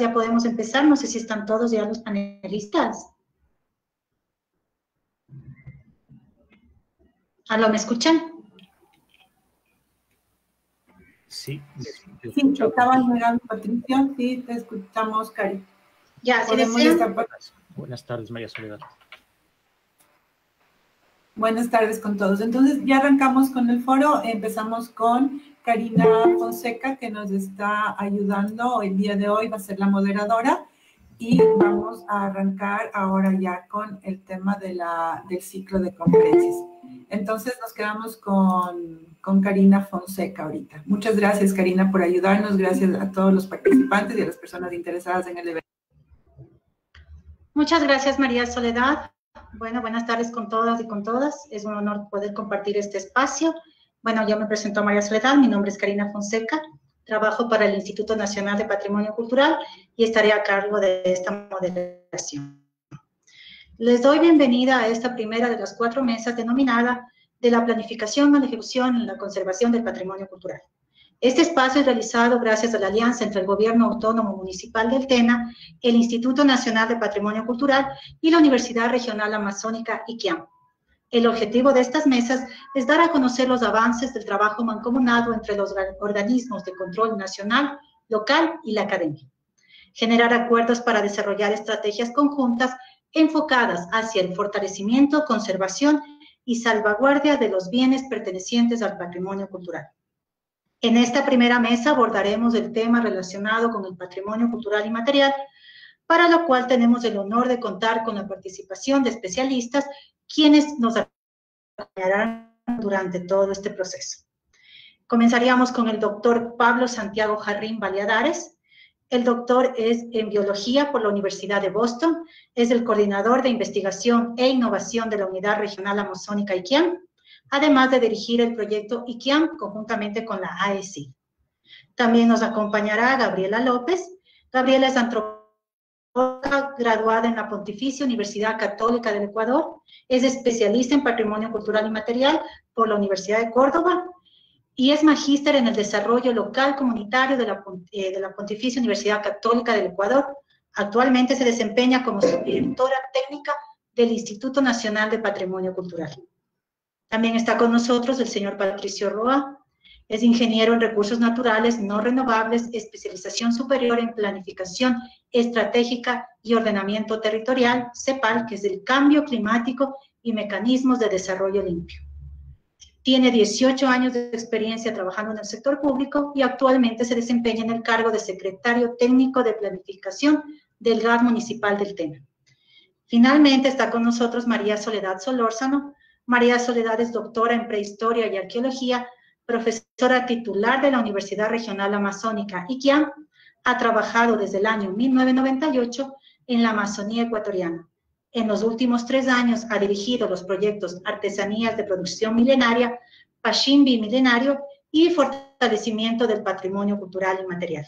ya podemos empezar. No sé si están todos ya los panelistas. ¿Aló, me escuchan? Sí, sí, estaba llegando, Patricia. Sí, te escuchamos, Cari. Ya, si desean. Buenas tardes, María Soledad. Buenas tardes con todos. Entonces, ya arrancamos con el foro. Empezamos con Karina Fonseca, que nos está ayudando el día de hoy, va a ser la moderadora. Y vamos a arrancar ahora ya con el tema del ciclo de conferencias. Entonces, nos quedamos con Karina Fonseca ahorita. Muchas gracias, Karina, por ayudarnos. Gracias a todos los participantes y a las personas interesadas en el evento. Muchas gracias, María Soledad. Bueno, buenas tardes con todas y con todas. Es un honor poder compartir este espacio. Bueno, yo me presento a María Soledad. Mi nombre es Karina Fonseca. Trabajo para el Instituto Nacional de Patrimonio Cultural y estaré a cargo de esta moderación. Les doy bienvenida a esta primera de las 4 mesas denominada de la planificación, la ejecución y la conservación del patrimonio cultural. Este espacio es realizado gracias a la alianza entre el Gobierno Autónomo Municipal del Tena, el Instituto Nacional de Patrimonio Cultural y la Universidad Regional Amazónica IQIAM. El objetivo de estas mesas es dar a conocer los avances del trabajo mancomunado entre los organismos de control nacional, local y la academia. Generar acuerdos para desarrollar estrategias conjuntas enfocadas hacia el fortalecimiento, conservación y salvaguardia de los bienes pertenecientes al patrimonio cultural. En esta primera mesa abordaremos el tema relacionado con el patrimonio cultural y material, para lo cual tenemos el honor de contar con la participación de especialistas, quienes nos acompañarán durante todo este proceso. Comenzaríamos con el doctor Pablo Santiago Jarrín Valladares. El doctor es en biología por la Universidad de Boston, es el coordinador de investigación e innovación de la Unidad Regional Amazónica IQIAM, además de dirigir el proyecto IQIAM conjuntamente con la AECI. También nos acompañará Gabriela López. Gabriela es antropóloga graduada en la Pontificia Universidad Católica del Ecuador, es especialista en patrimonio cultural y material por la Universidad de Córdoba y es magíster en el desarrollo local comunitario de la Pontificia Universidad Católica del Ecuador. Actualmente se desempeña como subdirectora técnica del Instituto Nacional de Patrimonio Cultural. También está con nosotros el señor Patricio Roa, es ingeniero en recursos naturales no renovables, especialización superior en planificación estratégica y ordenamiento territorial, CEPAL, que es el cambio climático y mecanismos de desarrollo limpio. Tiene 18 años de experiencia trabajando en el sector público y actualmente se desempeña en el cargo de secretario técnico de planificación del GAD municipal del Tena. Finalmente está con nosotros María Soledad Solórzano. María Soledad es doctora en prehistoria y arqueología, profesora titular de la Universidad Regional Amazónica IQIAM, ha trabajado desde el año 1998 en la Amazonía ecuatoriana. En los últimos 3 años ha dirigido los proyectos Artesanías de Producción Milenaria, Pachimbi Milenario y Fortalecimiento del Patrimonio Cultural y Material.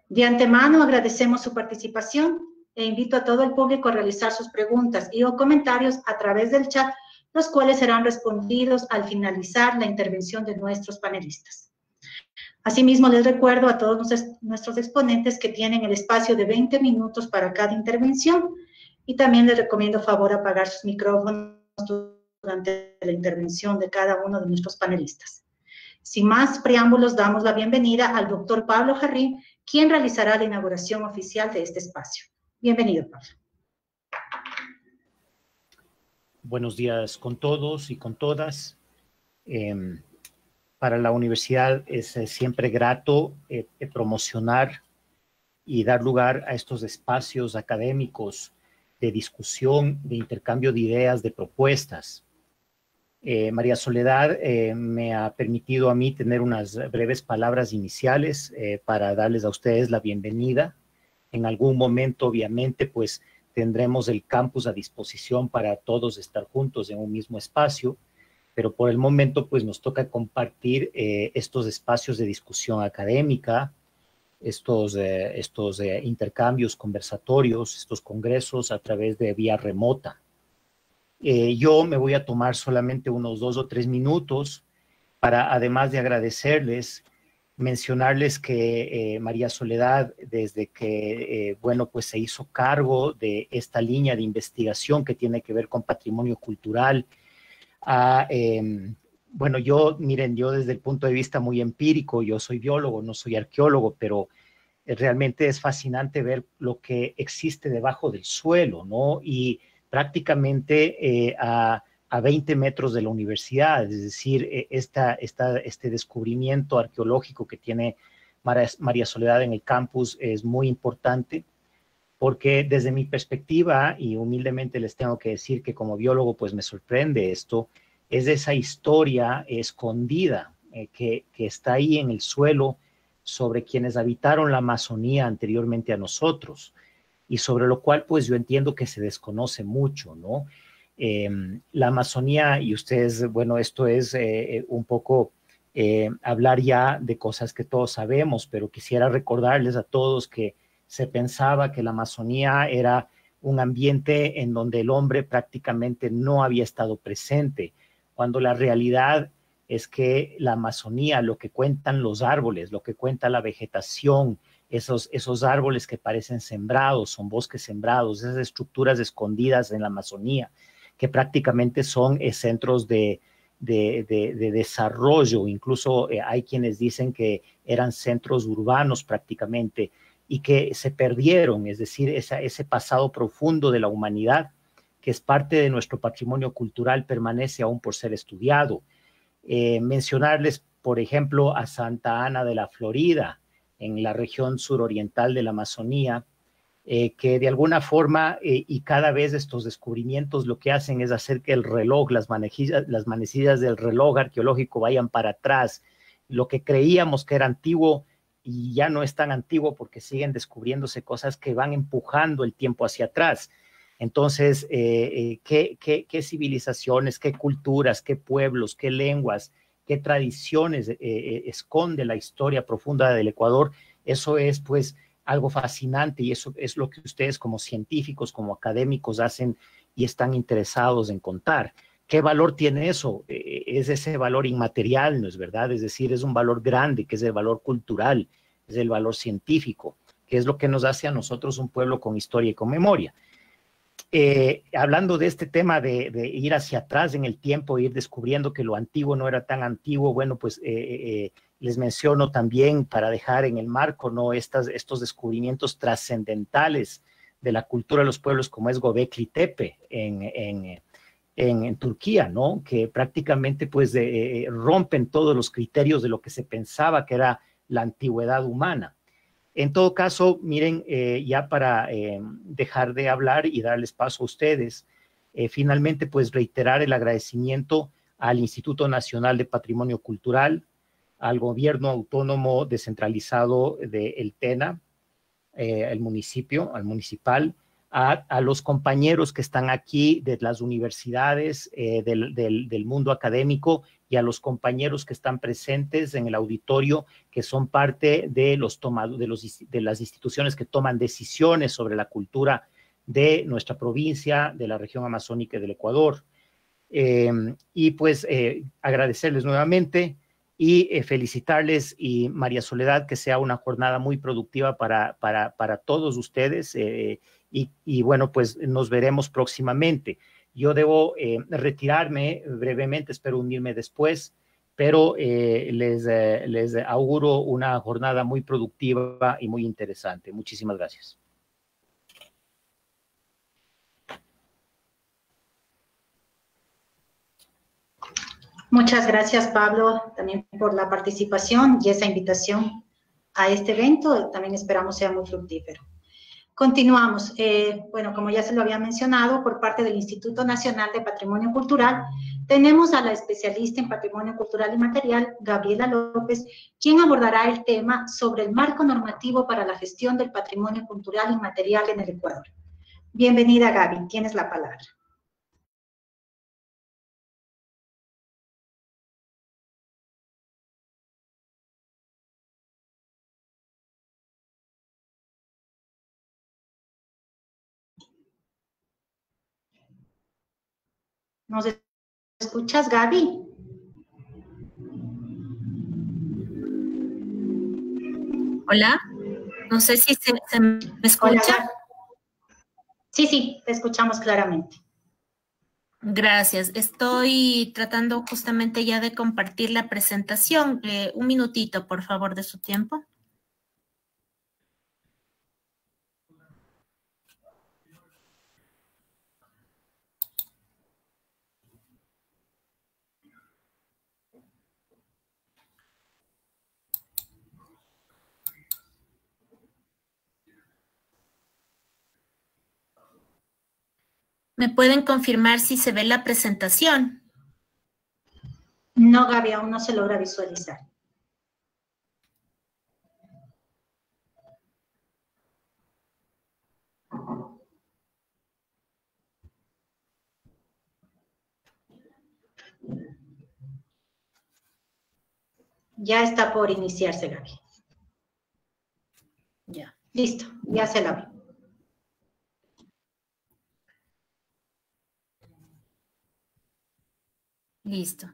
De antemano agradecemos su participación e invito a todo el público a realizar sus preguntas y o comentarios a través del chat, los cuales serán respondidos al finalizar la intervención de nuestros panelistas. Asimismo, les recuerdo a todos nuestros exponentes que tienen el espacio de 20 minutos para cada intervención y también les recomiendo favor apagar sus micrófonos durante la intervención de cada uno de nuestros panelistas. Sin más preámbulos, damos la bienvenida al doctor Pablo Jarrín, quien realizará la inauguración oficial de este espacio. Bienvenido, Pablo. Buenos días con todos y con todas. Para la universidad es siempre grato promocionar y dar lugar a estos espacios académicos de discusión, de intercambio de ideas, de propuestas. María Soledad me ha permitido a mí tener unas breves palabras iniciales para darles a ustedes la bienvenida. En algún momento, obviamente, pues tendremos el campus a disposición para todos estar juntos en un mismo espacio, pero por el momento pues nos toca compartir estos espacios de discusión académica, estos intercambios conversatorios, estos congresos a través de vía remota. Yo me voy a tomar solamente unos 2 o 3 minutos para, además de agradecerles mencionarles que María Soledad, desde que, bueno, pues se hizo cargo de esta línea de investigación que tiene que ver con patrimonio cultural, bueno, miren, yo desde el punto de vista muy empírico, yo soy biólogo, no soy arqueólogo, pero realmente es fascinante ver lo que existe debajo del suelo, ¿no? Y prácticamente a 20 metros de la universidad, es decir, este descubrimiento arqueológico que tiene María Soledad en el campus es muy importante, porque desde mi perspectiva, y humildemente les tengo que decir que como biólogo pues me sorprende esto, es esa historia escondida que está ahí en el suelo sobre quienes habitaron la Amazonía anteriormente a nosotros, y sobre lo cual pues yo entiendo que se desconoce mucho, ¿no? La Amazonía, y ustedes, bueno, esto es un poco hablar ya de cosas que todos sabemos, pero quisiera recordarles a todos que se pensaba que la Amazonía era un ambiente en donde el hombre prácticamente no había estado presente, cuando la realidad es que la Amazonía, lo que cuentan los árboles, lo que cuenta la vegetación, esos árboles que parecen sembrados, son bosques sembrados, esas estructuras escondidas en la Amazonía, que prácticamente son centros de desarrollo, incluso hay quienes dicen que eran centros urbanos prácticamente, y que se perdieron, es decir, ese pasado profundo de la humanidad, que es parte de nuestro patrimonio cultural, permanece aún por ser estudiado. Mencionarles, por ejemplo, a Santa Ana de la Florida, en la región suroriental de la Amazonía, que de alguna forma, y cada vez estos descubrimientos lo que hacen es hacer que el reloj, las manecillas del reloj arqueológico vayan para atrás. Lo que creíamos que era antiguo y ya no es tan antiguo porque siguen descubriéndose cosas que van empujando el tiempo hacia atrás. Entonces, ¿qué civilizaciones, qué culturas, qué pueblos, qué lenguas, qué tradiciones esconde la historia profunda del Ecuador? Eso es, pues, algo fascinante, y eso es lo que ustedes como científicos, como académicos hacen y están interesados en contar. ¿Qué valor tiene eso? Es ese valor inmaterial, ¿no es verdad? Es decir, es un valor grande, que es el valor cultural, es el valor científico, que es lo que nos hace a nosotros un pueblo con historia y con memoria. Hablando de este tema de ir hacia atrás en el tiempo, ir descubriendo que lo antiguo no era tan antiguo, bueno, pues les menciono también, para dejar en el marco, ¿no?, estos descubrimientos trascendentales de la cultura de los pueblos, como es Göbekli Tepe en Turquía, ¿no?, que prácticamente pues rompen todos los criterios de lo que se pensaba que era la antigüedad humana. En todo caso, miren, ya para dejar de hablar y darles paso a ustedes, finalmente pues reiterar el agradecimiento al Instituto Nacional de Patrimonio Cultural, al Gobierno Autónomo Descentralizado de TENA, el municipio, al municipal, a los compañeros que están aquí de las universidades, del mundo académico, y a los compañeros que están presentes en el auditorio, que son parte de las instituciones que toman decisiones sobre la cultura de nuestra provincia, de la región amazónica y del Ecuador. Y pues agradecerles nuevamente y felicitarles, y María Soledad, que sea una jornada muy productiva para todos ustedes, y bueno, pues nos veremos próximamente. Yo debo retirarme brevemente, espero unirme después, pero les auguro una jornada muy productiva y muy interesante. Muchísimas gracias. Muchas gracias, Pablo, también por la participación y esa invitación a este evento. También esperamos sea muy fructífero. Continuamos. Bueno, como ya se lo había mencionado, por parte del Instituto Nacional de Patrimonio Cultural, tenemos a la especialista en patrimonio cultural y material, Gabriela López, quien abordará el tema sobre el marco normativo para la gestión del patrimonio cultural y material en el Ecuador. Bienvenida, Gaby, tienes la palabra. ¿Nos escuchas, Gaby? Hola, no sé si se me escucha. Hola. Sí, te escuchamos claramente. Gracias. Estoy tratando justamente ya de compartir la presentación. Un minutito, por favor, de su tiempo. ¿Me pueden confirmar si se ve la presentación? No, Gaby, aún no se logra visualizar. Ya está por iniciarse, Gaby. Ya. Listo, ya se la vi. Listo.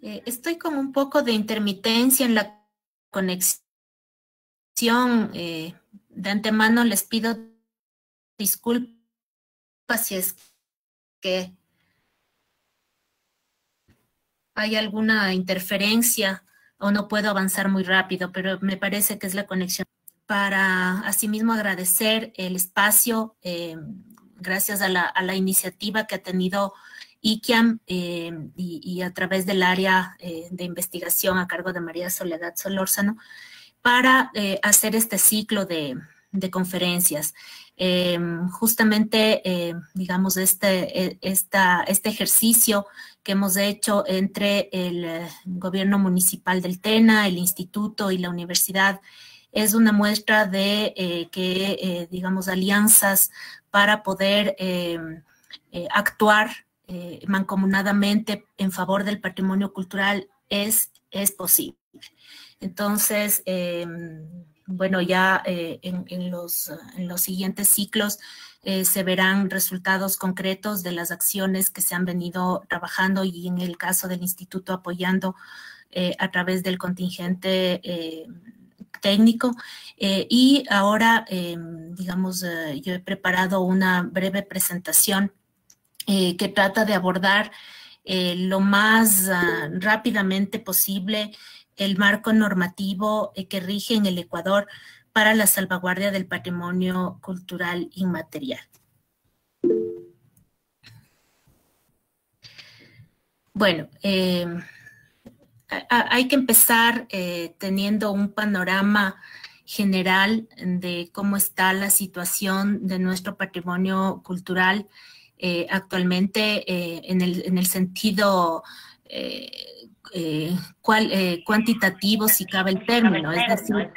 Estoy con un poco de intermitencia en la conexión. De antemano les pido disculpas si es que hay alguna interferencia o no puedo avanzar muy rápido, pero me parece que es la conexión. Para asimismo agradecer el espacio, gracias a la iniciativa que ha tenido ICIAM y a través del área de investigación a cargo de María Soledad Solórzano, para hacer este ciclo de conferencias. Justamente, digamos, este ejercicio que hemos hecho entre el gobierno municipal del Tena, el instituto y la universidad es una muestra de digamos, alianzas para poder actuar mancomunadamente en favor del patrimonio cultural es posible. Entonces, bueno, ya en los siguientes ciclos se verán resultados concretos de las acciones que se han venido trabajando y en el caso del instituto apoyando a través del contingente técnico. Y ahora, digamos, yo he preparado una breve presentación que trata de abordar lo más rápidamente posible el marco normativo que rige en el Ecuador para la salvaguardia del patrimonio cultural inmaterial. Bueno, hay que empezar teniendo un panorama general de cómo está la situación de nuestro patrimonio cultural actualmente en el sentido cuantitativo, si cabe el término, es decir,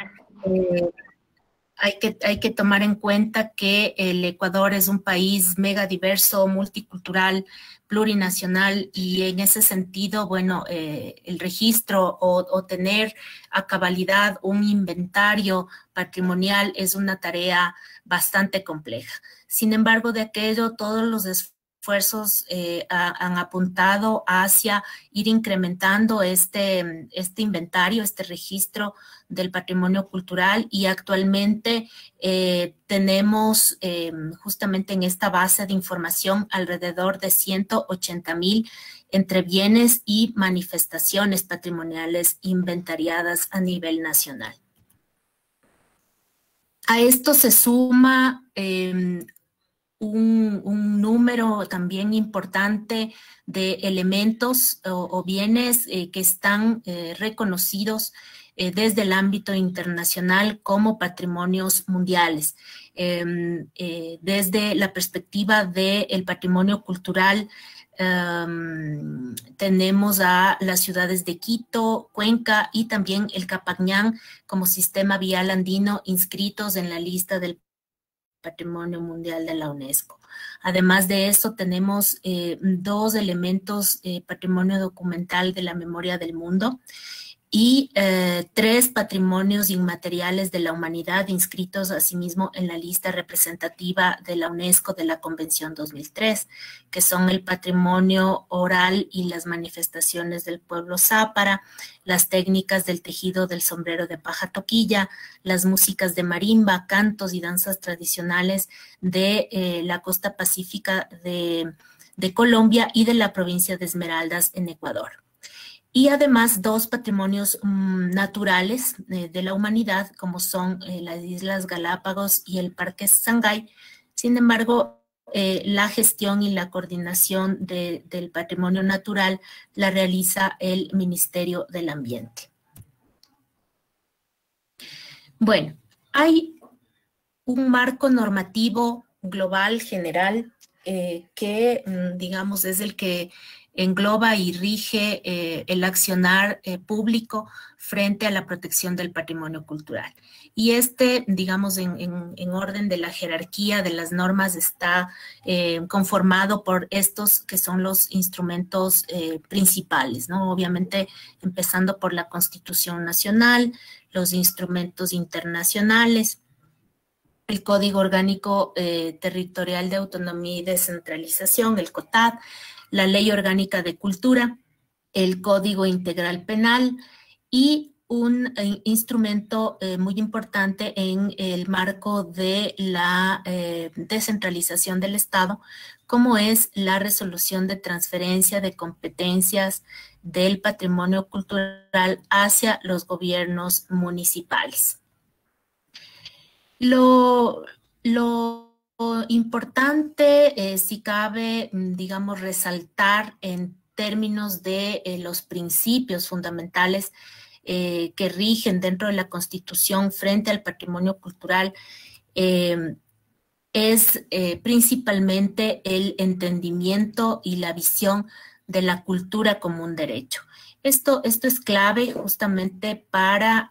hay que tomar en cuenta que el Ecuador es un país mega diverso, multicultural, plurinacional, y en ese sentido, bueno, el registro o tener a cabalidad un inventario patrimonial es una tarea bastante compleja. Sin embargo, de aquello, todos los esfuerzos han apuntado hacia ir incrementando este inventario, este registro del patrimonio cultural, y actualmente tenemos justamente en esta base de información alrededor de 180,000 entre bienes y manifestaciones patrimoniales inventariadas a nivel nacional. A esto se suma un número también importante de elementos o bienes que están reconocidos desde el ámbito internacional como patrimonios mundiales. Desde la perspectiva del patrimonio cultural, tenemos a las ciudades de Quito, Cuenca y también el Capañán como sistema vial andino inscritos en la lista del Patrimonio Mundial de la UNESCO. Además de eso, tenemos dos elementos patrimonio documental de la memoria del mundo, y 3 patrimonios inmateriales de la humanidad inscritos asimismo en la lista representativa de la UNESCO de la Convención 2003, que son el patrimonio oral y las manifestaciones del pueblo zápara, las técnicas del tejido del sombrero de paja toquilla, las músicas de marimba, cantos y danzas tradicionales de la costa pacífica de Colombia y de la provincia de Esmeraldas en Ecuador. Y además 2 patrimonios naturales de la humanidad, como son las Islas Galápagos y el Parque Sangay. Sin embargo, la gestión y la coordinación del patrimonio natural la realiza el Ministerio del Ambiente. Bueno, hay un marco normativo global, general, que, digamos, es el que engloba y rige el accionar público frente a la protección del patrimonio cultural. Y digamos, en orden de la jerarquía de las normas está conformado por estos que son los instrumentos principales, ¿no? Obviamente, empezando por la Constitución Nacional, los instrumentos internacionales, el Código Orgánico Territorial de Autonomía y Descentralización, el COTAD, la Ley Orgánica de Cultura, el Código Integral Penal y un instrumento muy importante en el marco de la descentralización del Estado, como es la resolución de transferencia de competencias del patrimonio cultural hacia los gobiernos municipales. Lo importante, si cabe, digamos, resaltar en términos de los principios fundamentales que rigen dentro de la Constitución frente al patrimonio cultural, es principalmente el entendimiento y la visión de la cultura como un derecho. Esto es clave justamente para,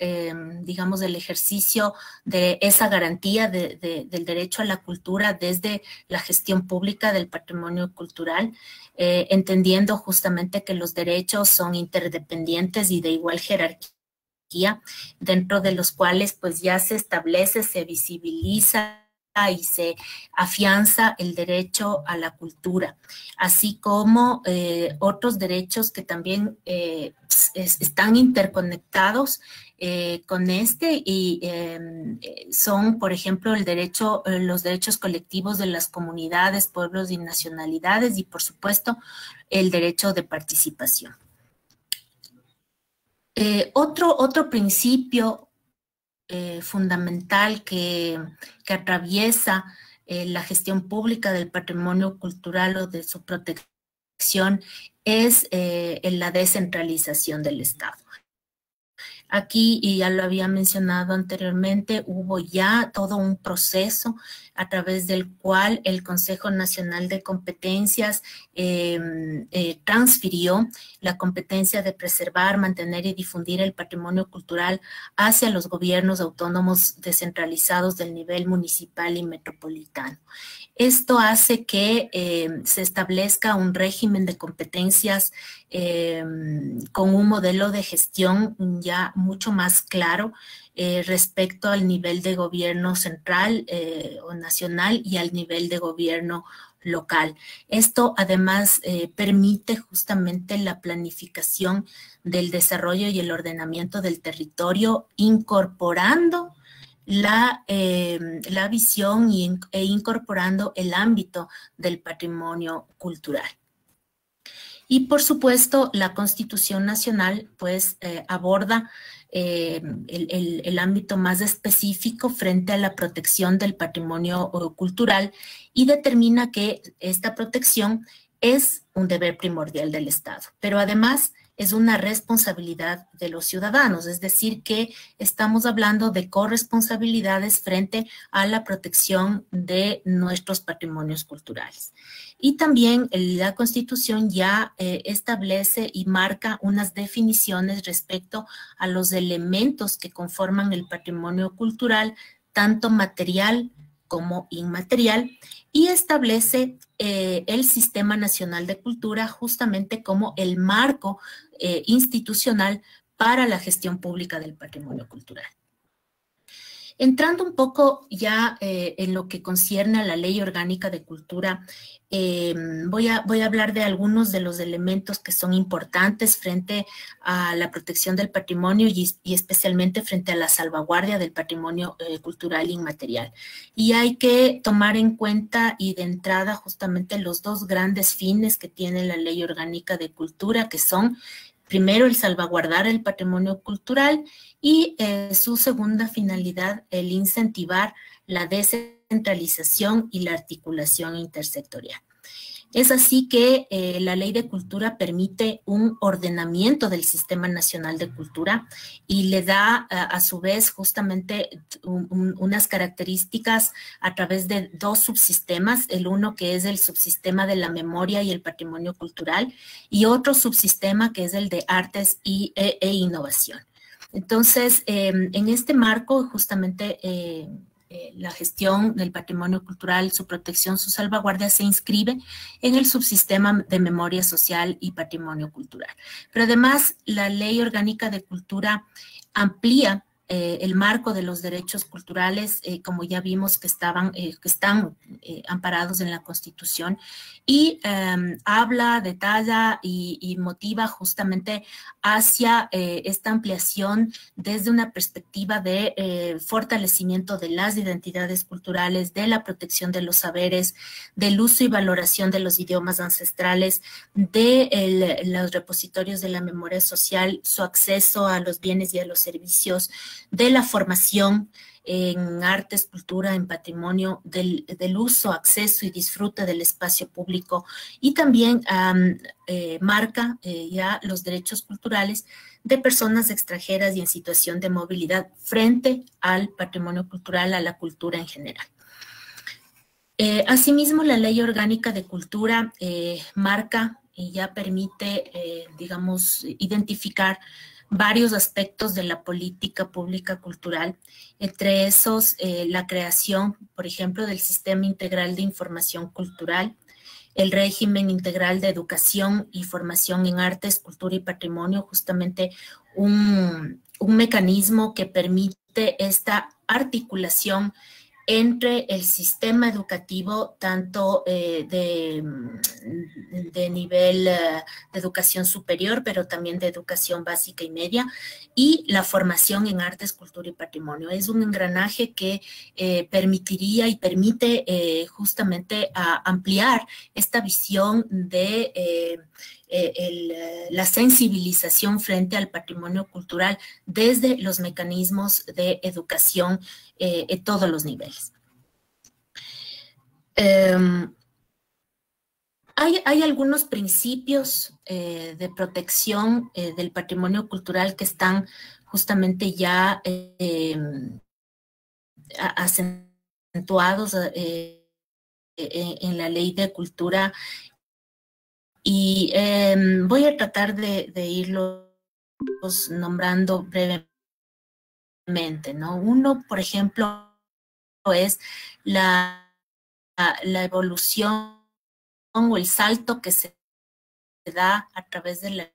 digamos, el ejercicio de esa garantía del derecho a la cultura desde la gestión pública del patrimonio cultural, entendiendo justamente que los derechos son interdependientes y de igual jerarquía, dentro de los cuales pues ya se establece, se visibiliza y se afianza el derecho a la cultura, así como otros derechos que también están interconectados con y son, por ejemplo, los derechos colectivos de las comunidades, pueblos y nacionalidades y, por supuesto, el derecho de participación. Otro principio fundamental que atraviesa la gestión pública del patrimonio cultural o de su protección es la descentralización del Estado. Aquí, y ya lo había mencionado anteriormente, hubo ya todo un proceso a través del cual el Consejo Nacional de Competencias transfirió la competencia de preservar, mantener y difundir el patrimonio cultural hacia los gobiernos autónomos descentralizados del nivel municipal y metropolitano. Esto hace que se establezca un régimen de competencias con un modelo de gestión ya mucho más claro respecto al nivel de gobierno central o nacional y al nivel de gobierno local. Esto además permite justamente la planificación del desarrollo y el ordenamiento del territorio, incorporando la visión e incorporando el ámbito del patrimonio cultural. Y por supuesto, la Constitución Nacional pues aborda el ámbito más específico frente a la protección del patrimonio cultural y determina que esta protección es un deber primordial del Estado, pero además es una responsabilidad de los ciudadanos, es decir, que estamos hablando de corresponsabilidades frente a la protección de nuestros patrimonios culturales. Y también la Constitución ya establece y marca unas definiciones respecto a los elementos que conforman el patrimonio cultural, tanto material como inmaterial, y establece el Sistema Nacional de Cultura justamente como el marco institucional para la gestión pública del patrimonio cultural. Entrando un poco ya en lo que concierne a la Ley Orgánica de Cultura, voy a hablar de algunos de los elementos que son importantes frente a la protección del patrimonio y especialmente frente a la salvaguardia del patrimonio cultural inmaterial. Y hay que tomar en cuenta y de entrada justamente los dos grandes fines que tiene la Ley Orgánica de Cultura, que son primero, el salvaguardar el patrimonio cultural y su segunda finalidad, el incentivar la descentralización y la articulación intersectorial. Es así que la Ley de Cultura permite un ordenamiento del Sistema Nacional de Cultura y le da a su vez justamente unas características a través de dos subsistemas, el uno que es el subsistema de la memoria y el patrimonio cultural y otro subsistema que es el de artes e innovación. Entonces, en este marco justamente la gestión del patrimonio cultural, su protección, su salvaguardia se inscribe en el subsistema de memoria social y patrimonio cultural. Pero además, la Ley Orgánica de Cultura amplía el marco de los derechos culturales, como ya vimos que están amparados en la Constitución, y habla, detalla y motiva justamente hacia esta ampliación desde una perspectiva de fortalecimiento de las identidades culturales, de la protección de los saberes, del uso y valoración de los idiomas ancestrales, de los repositorios de la memoria social, su acceso a los bienes y a los servicios, de la formación en artes, cultura, en patrimonio, del uso, acceso y disfrute del espacio público y también marca ya los derechos culturales de personas extranjeras y en situación de movilidad frente al patrimonio cultural, a la cultura en general. Asimismo, la Ley Orgánica de Cultura marca y ya permite, digamos, identificar varios aspectos de la política pública cultural, entre esos la creación, por ejemplo, del Sistema Integral de Información Cultural, el régimen integral de educación y formación en artes, cultura y patrimonio, justamente un mecanismo que permite esta articulación entre el sistema educativo, tanto de nivel de educación superior, pero también de educación básica y media, y la formación en artes, cultura y patrimonio. Es un engranaje que permitiría y permite justamente ampliar esta visión de la sensibilización frente al patrimonio cultural desde los mecanismos de educación en todos los niveles. Hay algunos principios de protección del patrimonio cultural que están justamente ya acentuados en la Ley de Cultura y voy a tratar de irlos nombrando brevemente, ¿no? Uno, por ejemplo, es la evolución o el salto que se da a través de la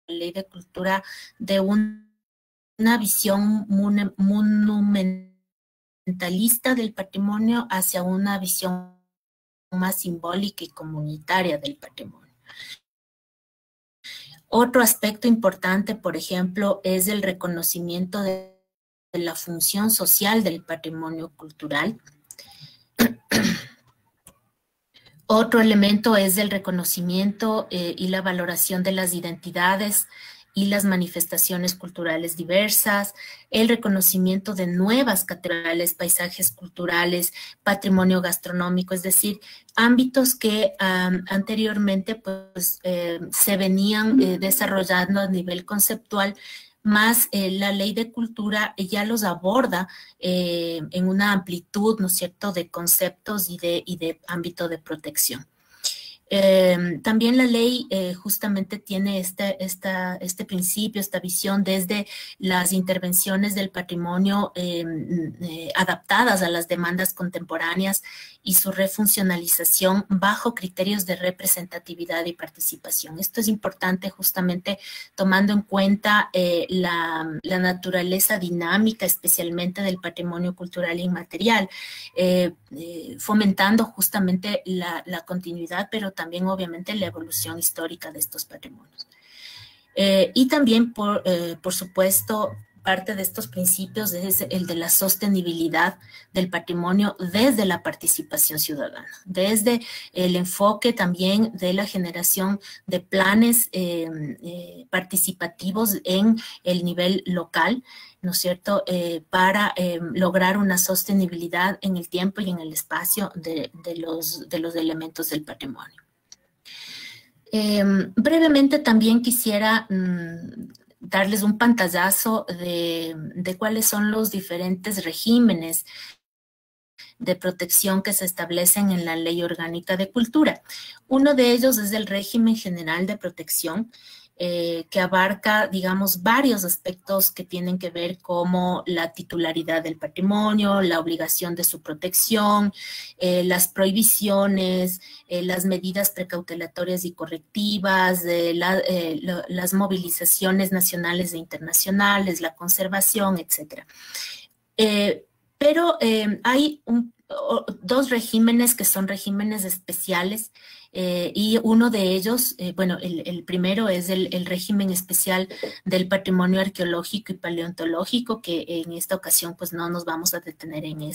Ley de Cultura de una visión monumentalista del patrimonio hacia una visión más simbólica y comunitaria del patrimonio. Otro aspecto importante, por ejemplo, es el reconocimiento de la función social del patrimonio cultural. Otro elemento es el reconocimiento y la valoración de las identidades y las manifestaciones culturales diversas, el reconocimiento de nuevas catedrales, paisajes culturales, patrimonio gastronómico, es decir, ámbitos que anteriormente pues, se venían desarrollando a nivel conceptual, más la Ley de Cultura ya los aborda en una amplitud, ¿no es cierto?, de conceptos y de ámbito de protección. También la ley justamente tiene este principio, esta visión desde las intervenciones del patrimonio adaptadas a las demandas contemporáneas y su refuncionalización bajo criterios de representatividad y participación. Esto es importante justamente tomando en cuenta la naturaleza dinámica, especialmente del patrimonio cultural inmaterial, fomentando justamente la continuidad, pero también obviamente la evolución histórica de estos patrimonios. Y también, por supuesto, parte de estos principios es el de la sostenibilidad del patrimonio desde la participación ciudadana, desde el enfoque también de la generación de planes participativos en el nivel local, ¿no es cierto?, para lograr una sostenibilidad en el tiempo y en el espacio de los elementos del patrimonio. Brevemente también quisiera darles un pantallazo de cuáles son los diferentes regímenes de protección que se establecen en la Ley Orgánica de Cultura. Uno de ellos es el régimen general de protección, que abarca, digamos, varios aspectos que tienen que ver como la titularidad del patrimonio, la obligación de su protección, las prohibiciones, las medidas precautelatorias y correctivas, las movilizaciones nacionales e internacionales, la conservación, etc. Pero hay dos regímenes que son regímenes especiales, y uno de ellos, bueno, el primero es el régimen especial del patrimonio arqueológico y paleontológico, que en esta ocasión pues no nos vamos a detener en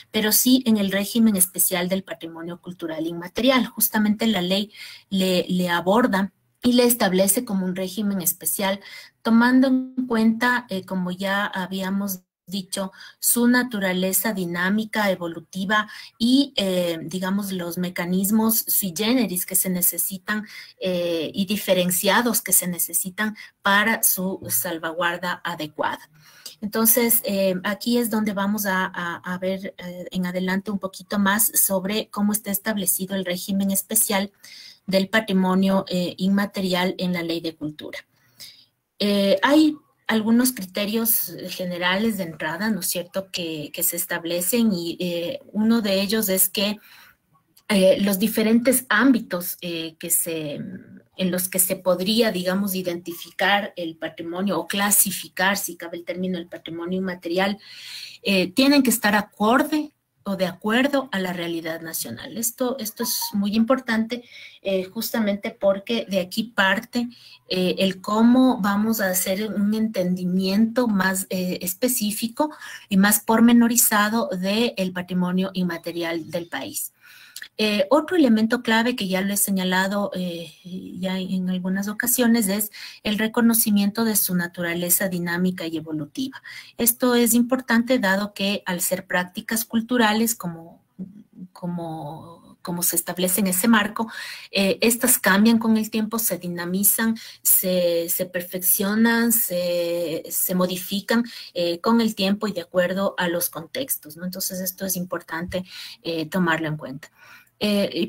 pero sí en el régimen especial del patrimonio cultural inmaterial. Justamente la ley le aborda y le establece como un régimen especial, tomando en cuenta, como ya habíamos dicho, su naturaleza dinámica, evolutiva y, digamos, los mecanismos sui generis que se necesitan y diferenciados que se necesitan para su salvaguarda adecuada. Entonces, aquí es donde vamos a ver en adelante un poquito más sobre cómo está establecido el régimen especial del patrimonio inmaterial en la Ley de Cultura. Hay algunos criterios generales de entrada, ¿no es cierto?, que se establecen, y uno de ellos es que los diferentes ámbitos en los que se podría, digamos, identificar el patrimonio o clasificar, si cabe el término, el patrimonio inmaterial, tienen que estar acorde o de acuerdo a la realidad nacional. Esto es muy importante, justamente porque de aquí parte el cómo vamos a hacer un entendimiento más específico y más pormenorizado del patrimonio inmaterial del país. Otro elemento clave que ya lo he señalado ya en algunas ocasiones es el reconocimiento de su naturaleza dinámica y evolutiva. Esto es importante dado que al ser prácticas culturales como se establece en ese marco, estas cambian con el tiempo, se dinamizan, se perfeccionan, se modifican con el tiempo y de acuerdo a los contextos, ¿no? Entonces esto es importante tomarlo en cuenta.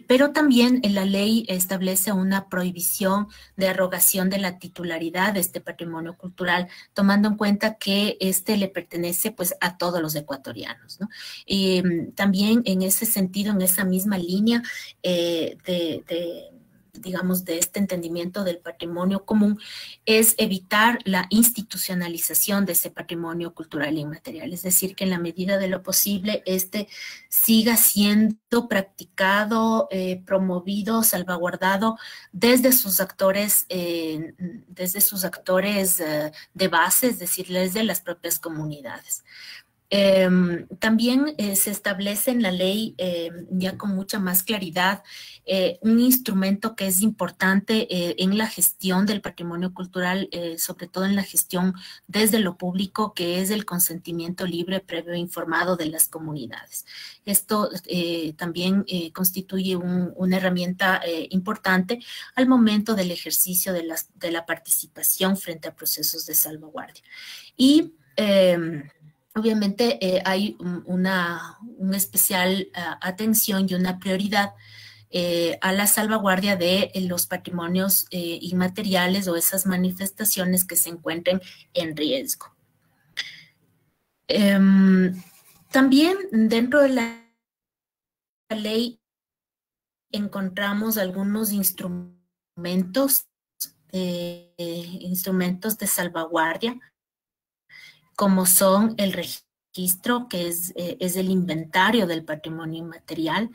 Pero también la ley establece una prohibición de arrogación de la titularidad de este patrimonio cultural, tomando en cuenta que le pertenece pues a todos los ecuatorianos, ¿no? Y también en ese sentido, en esa misma línea digamos, de este entendimiento del patrimonio común, es evitar la institucionalización de ese patrimonio cultural inmaterial. Es decir, que en la medida de lo posible siga siendo practicado, promovido, salvaguardado desde sus actores de base, es decir, desde las propias comunidades. También se establece en la ley, ya con mucha más claridad, un instrumento que es importante en la gestión del patrimonio cultural, sobre todo en la gestión desde lo público, que es el consentimiento libre, previo e informado de las comunidades. Esto también constituye una herramienta importante al momento del ejercicio de la participación frente a procesos de salvaguardia. Y obviamente hay una especial atención y una prioridad a la salvaguardia de los patrimonios inmateriales o esas manifestaciones que se encuentren en riesgo. También dentro de la ley encontramos algunos instrumentos de salvaguardia, como son el registro, que es el inventario del patrimonio inmaterial,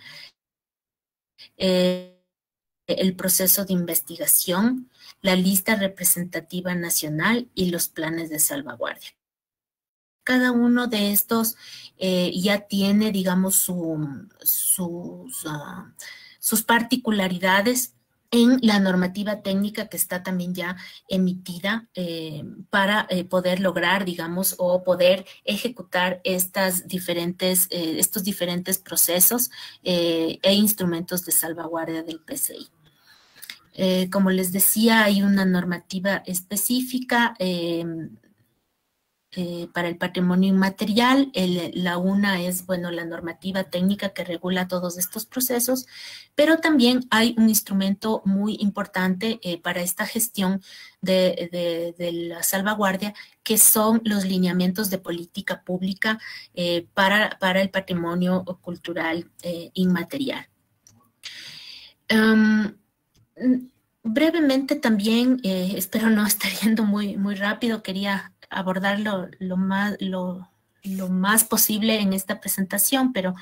el proceso de investigación, la lista representativa nacional y los planes de salvaguardia. Cada uno de estos ya tiene, digamos, sus particularidades en la normativa técnica que está también ya emitida para poder lograr, digamos, o poder ejecutar estos diferentes procesos e instrumentos de salvaguardia del PCI. Como les decía, hay una normativa específica para el patrimonio inmaterial. La una es, bueno, la normativa técnica que regula todos estos procesos, pero también hay un instrumento muy importante para esta gestión de la salvaguardia, que son los lineamientos de política pública para el patrimonio cultural inmaterial. Brevemente también, espero no estar yendo muy rápido, quería abordarlo lo más posible en esta presentación, pero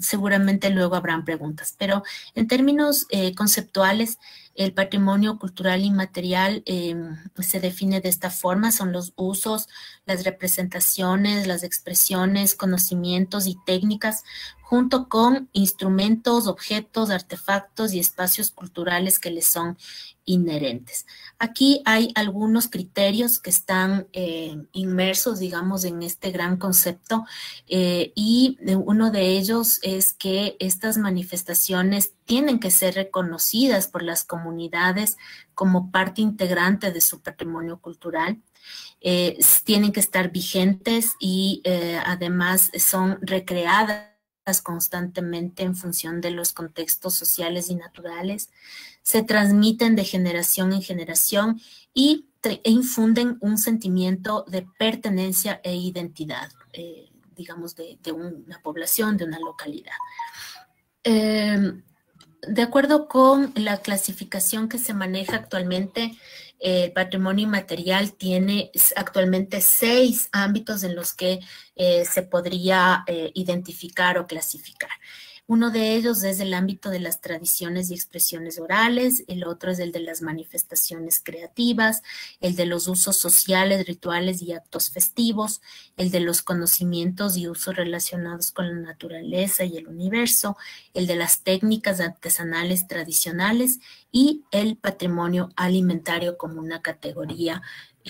seguramente luego habrán preguntas. Pero en términos conceptuales, el patrimonio cultural inmaterial se define de esta forma: son los usos, las representaciones, las expresiones, conocimientos y técnicas, junto con instrumentos, objetos, artefactos y espacios culturales que les son inherentes. Aquí hay algunos criterios que están inmersos, digamos, en este gran concepto, y uno de ellos es que estas manifestaciones tienen que ser reconocidas por las comunidades como parte integrante de su patrimonio cultural. Tienen que estar vigentes y además son recreadas constantemente en función de los contextos sociales y naturales, se transmiten de generación en generación e infunden un sentimiento de pertenencia e identidad, digamos, de una población, de una localidad. De acuerdo con la clasificación que se maneja actualmente, el patrimonio inmaterial tiene actualmente 6 ámbitos en los que se podría identificar o clasificar. Uno de ellos es el ámbito de las tradiciones y expresiones orales, el otro es el de las manifestaciones creativas, el de los usos sociales, rituales y actos festivos, el de los conocimientos y usos relacionados con la naturaleza y el universo, el de las técnicas artesanales tradicionales y el patrimonio alimentario como una categoría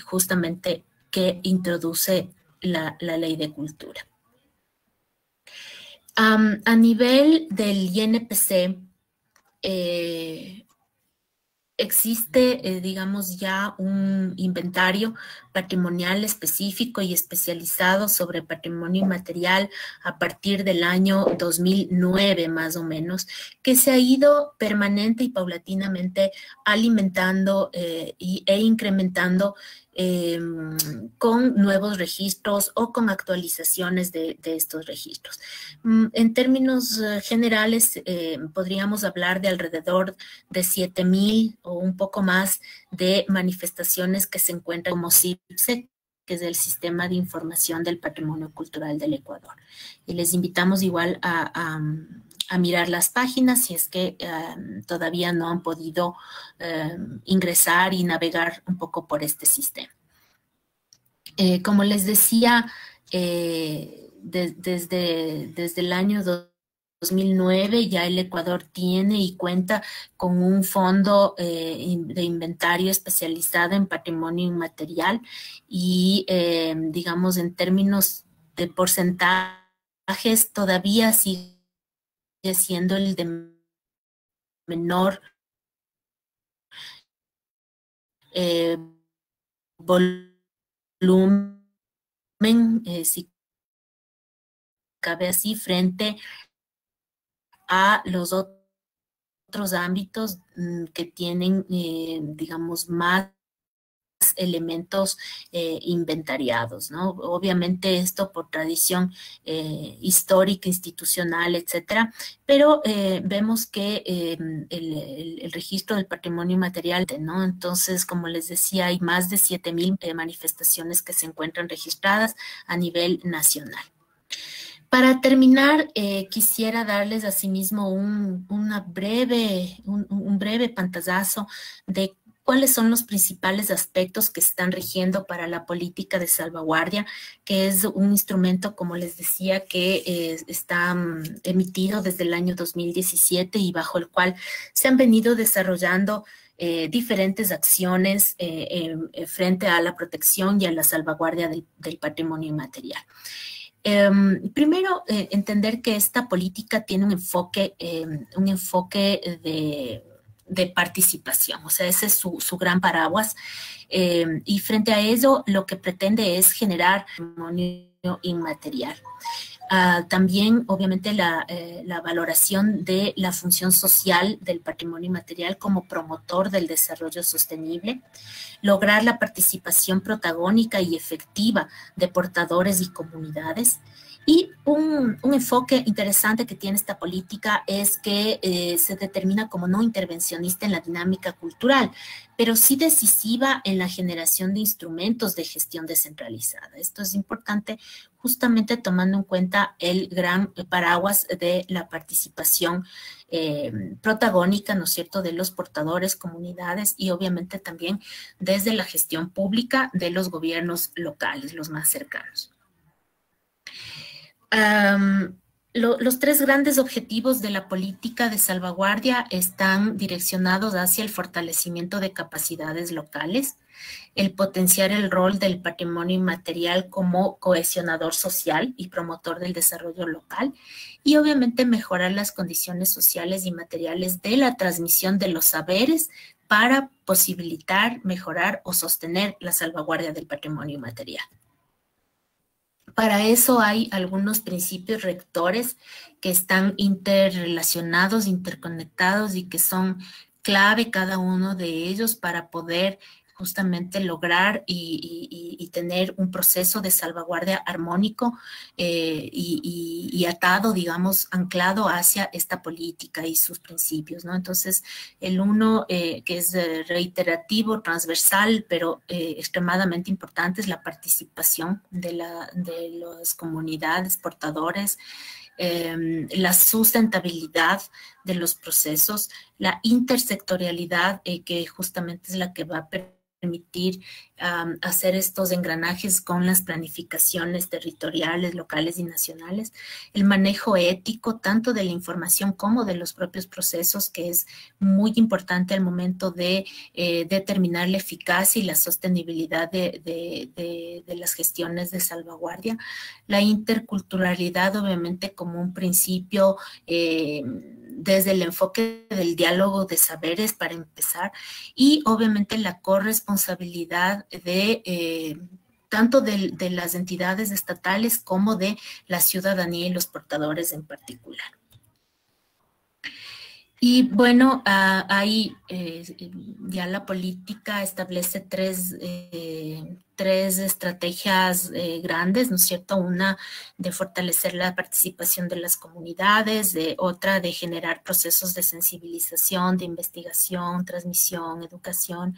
justamente que introduce la ley de cultura. A nivel del INPC, existe, digamos, ya un inventario patrimonial específico y especializado sobre patrimonio inmaterial a partir del año 2009, más o menos, que se ha ido permanente y paulatinamente alimentando e incrementando con nuevos registros o con actualizaciones de estos registros. En términos generales, podríamos hablar de alrededor de 7,000 o un poco más de manifestaciones que se encuentran como SIPSE, que es el Sistema de Información del Patrimonio Cultural del Ecuador. Y les invitamos igual a mirar las páginas si es que todavía no han podido ingresar y navegar un poco por este sistema. Como les decía, desde el año 2009 ya el Ecuador tiene y cuenta con un fondo de inventario especializado en patrimonio inmaterial y, digamos, en términos de porcentajes, todavía sigue siendo el de menor volumen, si cabe así, frente a los otros otros ámbitos que tienen, digamos, más elementos inventariados, ¿no? Obviamente esto por tradición histórica, institucional, etcétera, pero vemos que el registro del patrimonio inmaterial, ¿no? Entonces, como les decía, hay más de 7,000 manifestaciones que se encuentran registradas a nivel nacional. Para terminar, quisiera darles asimismo un breve pantallazo de cuáles son los principales aspectos que están rigiendo para la política de salvaguardia, que es un instrumento, como les decía, que está emitido desde el año 2017 y bajo el cual se han venido desarrollando diferentes acciones frente a la protección y a la salvaguardia del patrimonio inmaterial. Primero, entender que esta política tiene un enfoque de participación, o sea, ese es su gran paraguas, y frente a ello lo que pretende es generar patrimonio inmaterial. También, obviamente, la valoración de la función social del patrimonio inmaterial como promotor del desarrollo sostenible, lograr la participación protagónica y efectiva de portadores y comunidades. Y un enfoque interesante que tiene esta política es que se determina como no intervencionista en la dinámica cultural, pero sí decisiva en la generación de instrumentos de gestión descentralizada. Esto es importante justamente tomando en cuenta el gran paraguas de la participación protagónica, ¿no es cierto?, de los portadores, comunidades y obviamente también desde la gestión pública de los gobiernos locales, los más cercanos. Los tres grandes objetivos de la política de salvaguardia están direccionados hacia el fortalecimiento de capacidades locales, el potenciar el rol del patrimonio inmaterial como cohesionador social y promotor del desarrollo local, y obviamente mejorar las condiciones sociales y materiales de la transmisión de los saberes para posibilitar, mejorar o sostener la salvaguardia del patrimonio inmaterial. Para eso hay algunos principios rectores que están interrelacionados, interconectados y que son clave cada uno de ellos para poder justamente lograr y tener un proceso de salvaguardia armónico y atado, digamos, anclado hacia esta política y sus principios, ¿no? Entonces, el uno que es reiterativo, transversal, pero extremadamente importante es la participación de las comunidades portadores, la sustentabilidad de los procesos, la intersectorialidad, que justamente es la que va a permitir hacer estos engranajes con las planificaciones territoriales, locales y nacionales, el manejo ético tanto de la información como de los propios procesos, que es muy importante al momento de determinar la eficacia y la sostenibilidad de las gestiones de salvaguardia, la interculturalidad obviamente como un principio desde el enfoque del diálogo de saberes para empezar, y obviamente la corresponsabilidad de tanto de las entidades estatales como de la ciudadanía y los portadores en particular. Y bueno, ahí ya la política establece tres estrategias grandes, ¿no es cierto? Una de fortalecer la participación de las comunidades, otra de generar procesos de sensibilización, de investigación, transmisión, educación,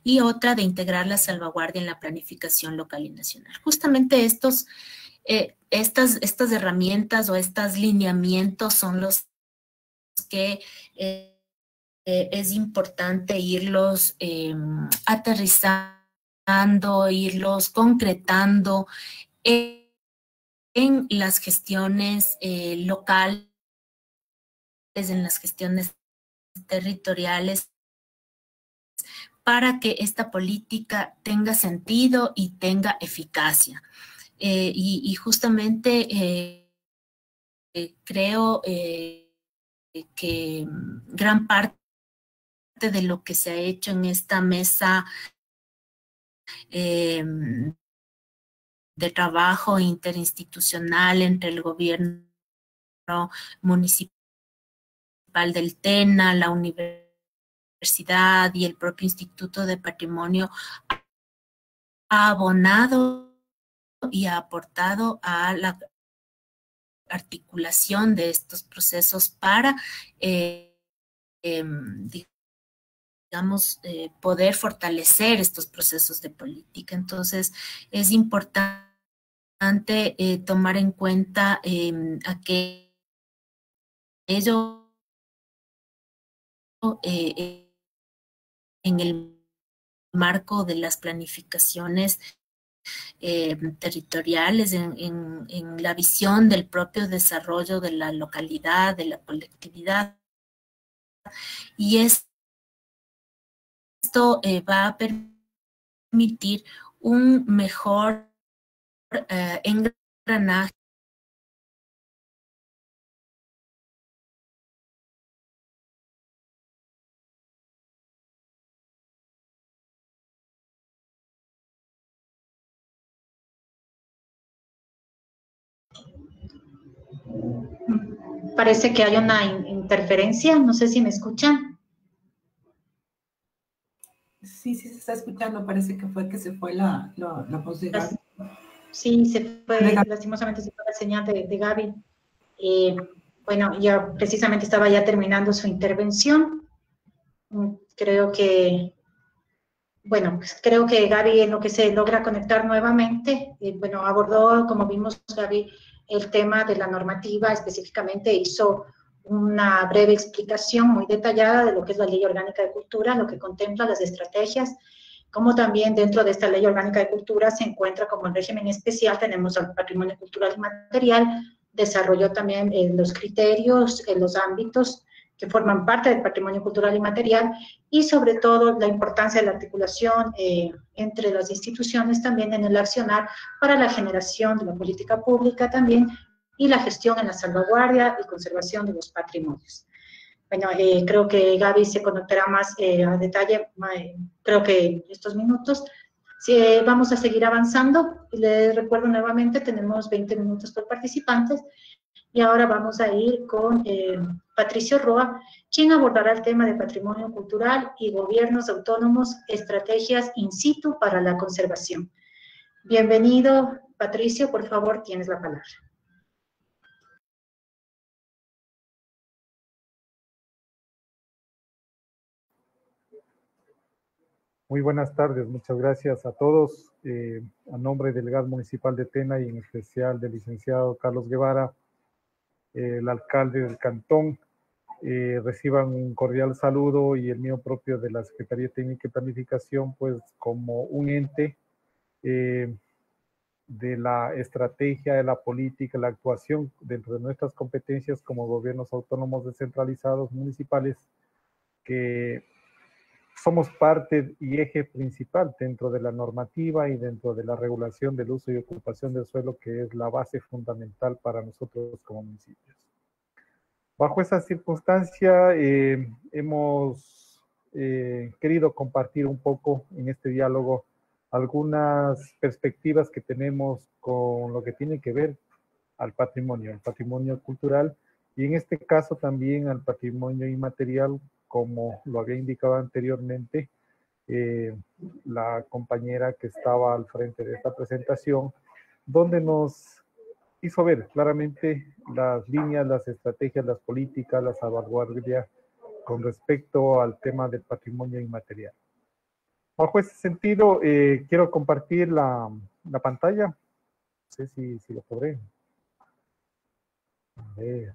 y otra de integrar la salvaguardia en la planificación local y nacional. Justamente estas herramientas o estos lineamientos son los que es importante irlos aterrizando, irlos concretando en las gestiones locales, en las gestiones territoriales, para que esta política tenga sentido y tenga eficacia. Y justamente creo que gran parte de lo que se ha hecho en esta mesa de trabajo interinstitucional entre el gobierno municipal municipal del TENA, la universidad y el propio Instituto de Patrimonio ha abonado y ha aportado a la articulación de estos procesos para, digamos, poder fortalecer estos procesos de política. Entonces, es importante tomar en cuenta aquello en el marco de las planificaciones territoriales, en la visión del propio desarrollo de la localidad, de la colectividad. Y esto va a permitir un mejor engranaje Parece que hay una interferencia, no sé si me escuchan. Sí, sí se está escuchando, parece que fue que se fue la voz de Gaby. Sí, se fue, lastimosamente se fue la señal de Gaby. Bueno, ya precisamente estaba ya terminando su intervención. Creo que, bueno, pues creo que Gaby en lo que se logra conectar nuevamente, bueno, abordó, como vimos, Gaby, el tema de la normativa, específicamente hizo una breve explicación muy detallada de lo que es la Ley Orgánica de Cultura, lo que contempla las estrategias, como también dentro de esta Ley Orgánica de Cultura se encuentra como el régimen especial, tenemos al patrimonio cultural y material, desarrolló también los criterios, los ámbitos que forman parte del patrimonio cultural y material, y sobre todo la importancia de la articulación entre las instituciones también en el accionar para la generación de la política pública también y la gestión en la salvaguardia y conservación de los patrimonios. Bueno, creo que Gaby se conectará más a detalle, creo que en estos minutos. Sí, vamos a seguir avanzando. Les recuerdo nuevamente, tenemos 20 minutos por participantes. Y ahora vamos a ir con Patricio Roa, quien abordará el tema de patrimonio cultural y gobiernos autónomos, estrategias in situ para la conservación. Bienvenido, Patricio, por favor, tienes la palabra. Muy buenas tardes, muchas gracias a todos. A nombre del GAD Municipal de Tena y en especial del licenciado Carlos Guevara, el alcalde del cantón, reciban un cordial saludo y el mío propio de la Secretaría Técnica y Planificación, pues como un ente de la estrategia, de la política, la actuación dentro de nuestras competencias como gobiernos autónomos descentralizados municipales, que somos parte y eje principal dentro de la normativa y dentro de la regulación del uso y ocupación del suelo, que es la base fundamental para nosotros como municipios. Bajo esa circunstancia, hemos querido compartir un poco en este diálogo algunas perspectivas que tenemos con lo que tiene que ver al patrimonio cultural, y en este caso también al patrimonio inmaterial, como lo había indicado anteriormente la compañera que estaba al frente de esta presentación, donde nos hizo ver claramente las líneas, las estrategias, las políticas, la salvaguardia con respecto al tema del patrimonio inmaterial. Bajo ese sentido, quiero compartir la pantalla. No sé si lo podré. A ver.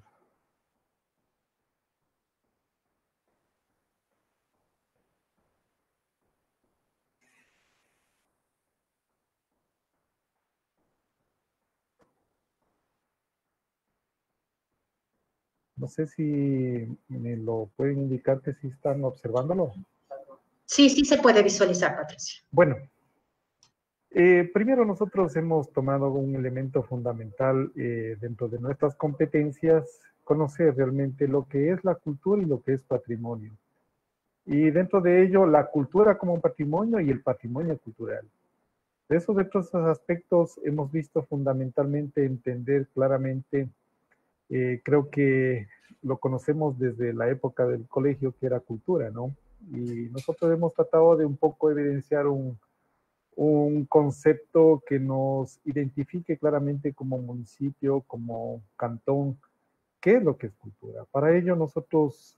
No sé si me lo pueden indicar, que si están observándolo. Sí, sí se puede visualizar, Patricia. Bueno, primero nosotros hemos tomado un elemento fundamental dentro de nuestras competencias, conocer realmente lo que es la cultura y lo que es patrimonio. Y dentro de ello, la cultura como patrimonio y el patrimonio cultural. De esos aspectos hemos visto fundamentalmente entender claramente, creo que lo conocemos desde la época del colegio, que era cultura, ¿no? Y nosotros hemos tratado de un poco evidenciar un concepto que nos identifique claramente como municipio, como cantón, qué es lo que es cultura. Para ello nosotros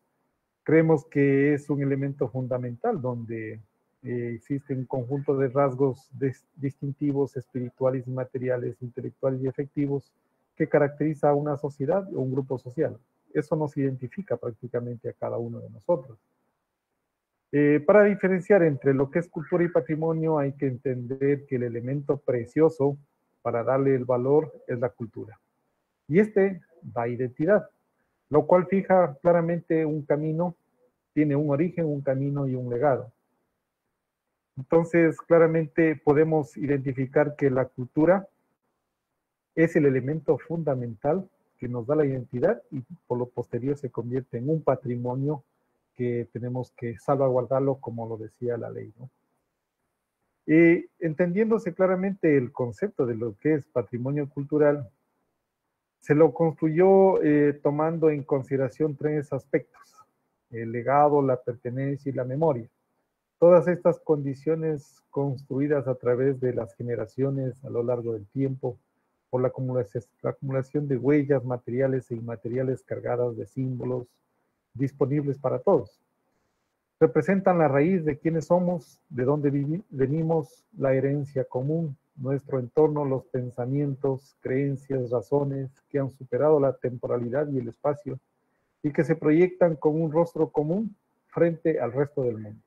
creemos que es un elemento fundamental donde existe un conjunto de rasgos distintivos, espirituales y materiales, intelectuales y efectivos, que caracteriza a una sociedad o un grupo social. Eso nos identifica prácticamente a cada uno de nosotros. Para diferenciar entre lo que es cultura y patrimonio, hay que entender que el elemento precioso para darle el valor es la cultura. Y este da identidad, lo cual fija claramente un camino, tiene un origen, un camino y un legado. Entonces, claramente podemos identificar que la cultura es el elemento fundamental que nos da la identidad y por lo posterior se convierte en un patrimonio que tenemos que salvaguardarlo, como lo decía la ley, ¿no? Entendiéndose claramente el concepto de lo que es patrimonio cultural, se lo construyó tomando en consideración tres aspectos: el legado, la pertenencia y la memoria. Todas estas condiciones construidas a través de las generaciones a lo largo del tiempo, por la acumulación de huellas materiales e inmateriales cargadas de símbolos disponibles para todos. Representan la raíz de quiénes somos, de dónde venimos, la herencia común, nuestro entorno, los pensamientos, creencias, razones que han superado la temporalidad y el espacio y que se proyectan con un rostro común frente al resto del mundo.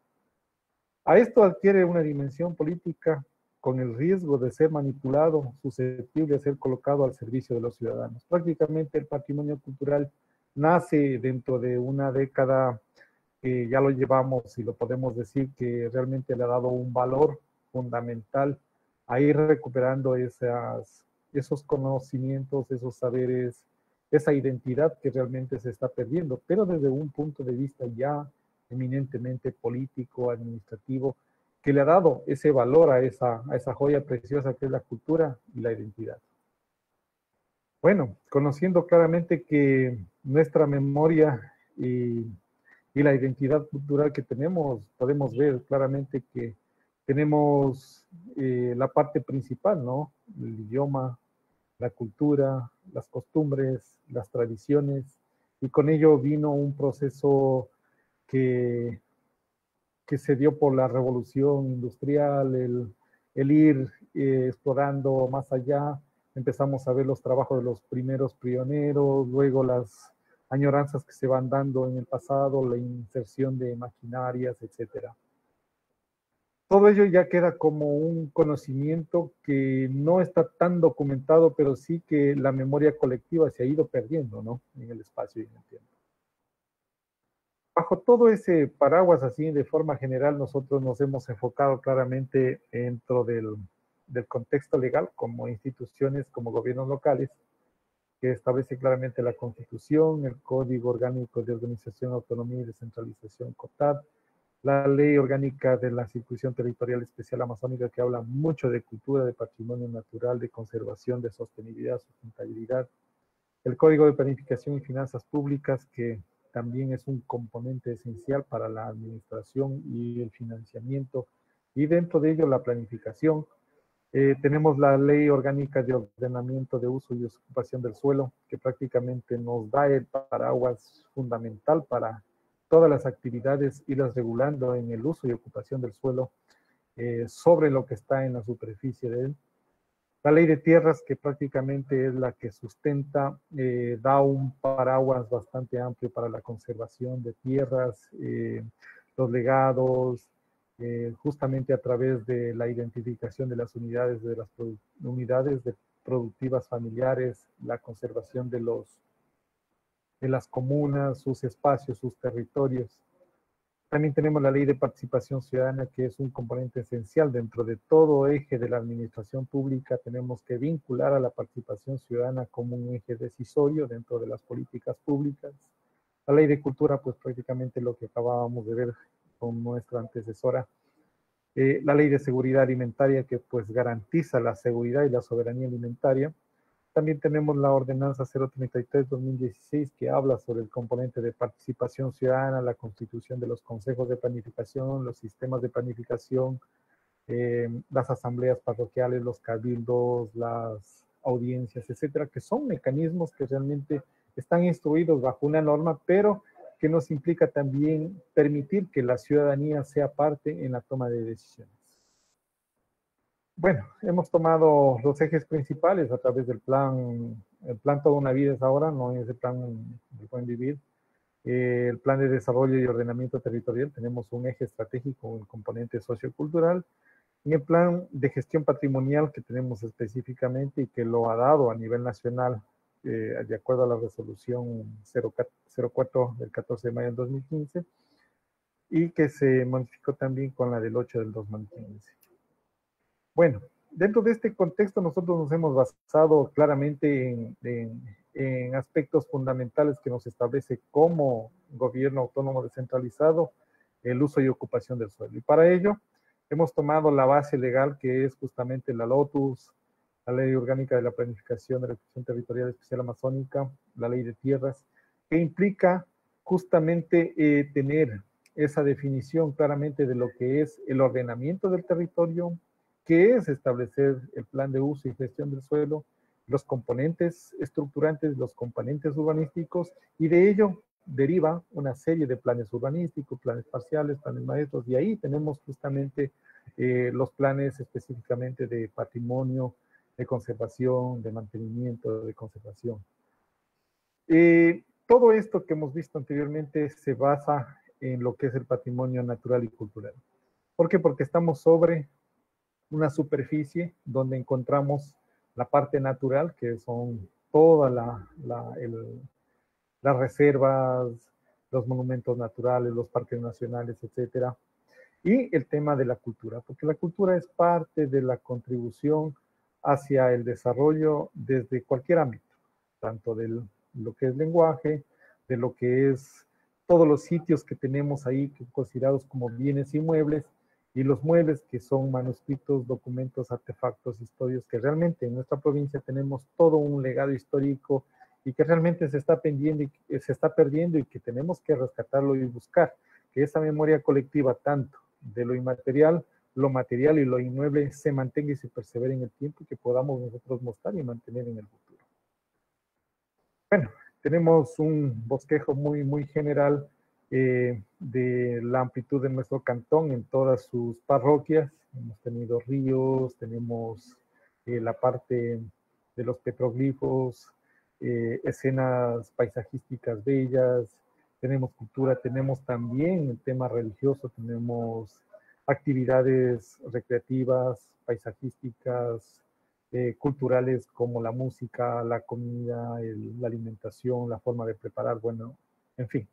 A esto adquiere una dimensión política con el riesgo de ser manipulado, susceptible de ser colocado al servicio de los ciudadanos. Prácticamente el patrimonio cultural nace dentro de una década que ya lo llevamos y lo podemos decir que realmente le ha dado un valor fundamental a ir recuperando esos conocimientos, esos saberes, esa identidad que realmente se está perdiendo, pero desde un punto de vista ya eminentemente político, administrativo, que le ha dado ese valor a esa joya preciosa que es la cultura y la identidad. Bueno, conociendo claramente que nuestra memoria y la identidad cultural que tenemos, podemos ver claramente que tenemos la parte principal, ¿no? El idioma, la cultura, las costumbres, las tradiciones, y con ello vino un proceso que se dio por la revolución industrial, el ir explorando más allá. Empezamos a ver los trabajos de los primeros pioneros, luego las añoranzas que se van dando en el pasado, la inserción de maquinarias, etcétera. Todo ello ya queda como un conocimiento que no está tan documentado, pero sí que la memoria colectiva se ha ido perdiendo, ¿no? En el espacio y en el tiempo. Bajo todo ese paraguas, así de forma general, nosotros nos hemos enfocado claramente dentro del contexto legal como instituciones, como gobiernos locales, que establece claramente la Constitución, el Código Orgánico de Organización, Autonomía y Descentralización, COTAD, la Ley Orgánica de la Circunscripción Territorial Especial Amazónica, que habla mucho de cultura, de patrimonio natural, de conservación, de sostenibilidad, sustentabilidad, el Código de Planificación y Finanzas Públicas, que también es un componente esencial para la administración y el financiamiento, y dentro de ello la planificación. Tenemos la Ley Orgánica de Ordenamiento de Uso y Ocupación del Suelo, que prácticamente nos da el paraguas fundamental para todas las actividades, irlas regulando en el uso y ocupación del suelo sobre lo que está en la superficie de él. La Ley de Tierras, que prácticamente es la que sustenta, da un paraguas bastante amplio para la conservación de tierras, los legados, justamente a través de la identificación de las unidades productivas familiares, la conservación de las comunas, sus espacios, sus territorios. También tenemos la Ley de Participación Ciudadana, que es un componente esencial dentro de todo eje de la administración pública. Tenemos que vincular a la participación ciudadana como un eje decisorio dentro de las políticas públicas. La Ley de Cultura, pues prácticamente lo que acabábamos de ver con nuestra antecesora. La Ley de Seguridad Alimentaria, que pues garantiza la seguridad y la soberanía alimentaria. También tenemos la ordenanza 033-2016 que habla sobre el componente de participación ciudadana, la constitución de los consejos de planificación, los sistemas de planificación, las asambleas parroquiales, los cabildos, las audiencias, etcétera, que son mecanismos que realmente están instruidos bajo una norma, pero que nos implica también permitir que la ciudadanía sea parte en la toma de decisiones. Bueno, hemos tomado los ejes principales a través del plan, el plan Toda una Vida es ahora, no es el plan del Buen Vivir. El plan de desarrollo y ordenamiento territorial, tenemos un eje estratégico, un componente sociocultural, y el plan de gestión patrimonial que tenemos específicamente y que lo ha dado a nivel nacional, de acuerdo a la resolución 04 del 14 de mayo del 2015, y que se modificó también con la del 8 del 2015. Bueno, dentro de este contexto nosotros nos hemos basado claramente en aspectos fundamentales que nos establece como gobierno autónomo descentralizado el uso y ocupación del suelo. Y para ello hemos tomado la base legal que es justamente la LOTUS, la Ley Orgánica de la Planificación de la Extensión Territorial Especial Amazónica, la Ley de Tierras, que implica justamente tener esa definición claramente de lo que es el ordenamiento del territorio, que es establecer el plan de uso y gestión del suelo, los componentes estructurantes, los componentes urbanísticos, y de ello deriva una serie de planes urbanísticos, planes parciales, planes maestros, y ahí tenemos justamente los planes específicamente de patrimonio, de conservación, de mantenimiento, de conservación. Todo esto que hemos visto anteriormente se basa en lo que es el patrimonio natural y cultural. ¿Por qué? Porque estamos sobre una superficie donde encontramos la parte natural, que son todas las reservas, los monumentos naturales, los parques nacionales, etcétera. Y el tema de la cultura, porque la cultura es parte de la contribución hacia el desarrollo desde cualquier ámbito, tanto de lo que es lenguaje, de lo que es todos los sitios que tenemos ahí considerados como bienes inmuebles, y los muebles que son manuscritos, documentos, artefactos, historias, que realmente en nuestra provincia tenemos todo un legado histórico y que realmente se está perdiendo y que tenemos que rescatarlo y buscar, que esa memoria colectiva tanto de lo inmaterial, lo material y lo inmueble se mantenga y se persevere en el tiempo y que podamos nosotros mostrar y mantener en el futuro. Bueno, tenemos un bosquejo muy general de la amplitud de nuestro cantón en todas sus parroquias. Hemos tenido ríos, tenemos la parte de los petroglifos, escenas paisajísticas bellas, tenemos cultura, tenemos también el tema religioso, tenemos actividades recreativas, paisajísticas, culturales como la música, la comida, la alimentación, la forma de preparar, bueno, en fin.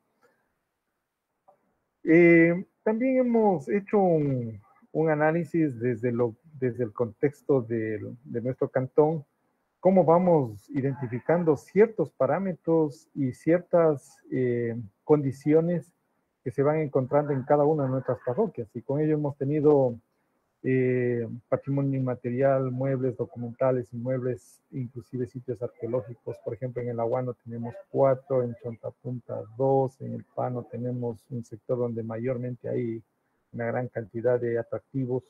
También hemos hecho un análisis desde el contexto de nuestro cantón, cómo vamos identificando ciertos parámetros y ciertas condiciones que se van encontrando en cada una de nuestras parroquias. Y con ello hemos tenido patrimonio inmaterial, muebles documentales, inmuebles, inclusive sitios arqueológicos. Por ejemplo, en el Aguano tenemos 4, en Chontapunta 2, en el Pano tenemos un sector donde mayormente hay una gran cantidad de atractivos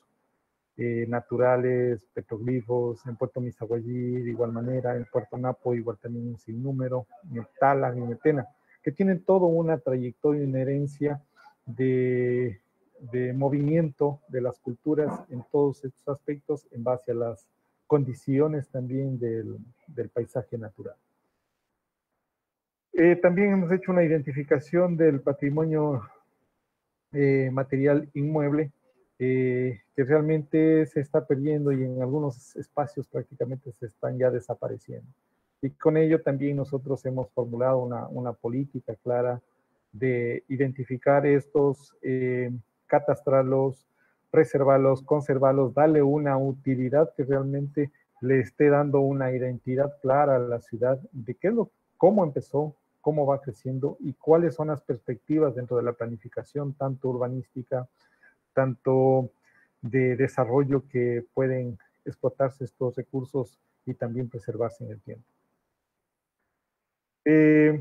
naturales, petroglifos, en Puerto Misaguallí de igual manera, en Puerto Napo igual también un sinnúmero, en Tala, en Metena, que tienen toda una trayectoria y una herencia de movimiento de las culturas en todos estos aspectos en base a las condiciones también del paisaje natural. También hemos hecho una identificación del patrimonio material inmueble que realmente se está perdiendo y en algunos espacios prácticamente se están ya desapareciendo. Y con ello también nosotros hemos formulado una política clara de identificar estos, catastrarlos, preservarlos, conservarlos, darle una utilidad que realmente le esté dando una identidad clara a la ciudad de qué es cómo empezó, cómo va creciendo y cuáles son las perspectivas dentro de la planificación, tanto urbanística, tanto de desarrollo que pueden explotarse estos recursos y también preservarse en el tiempo.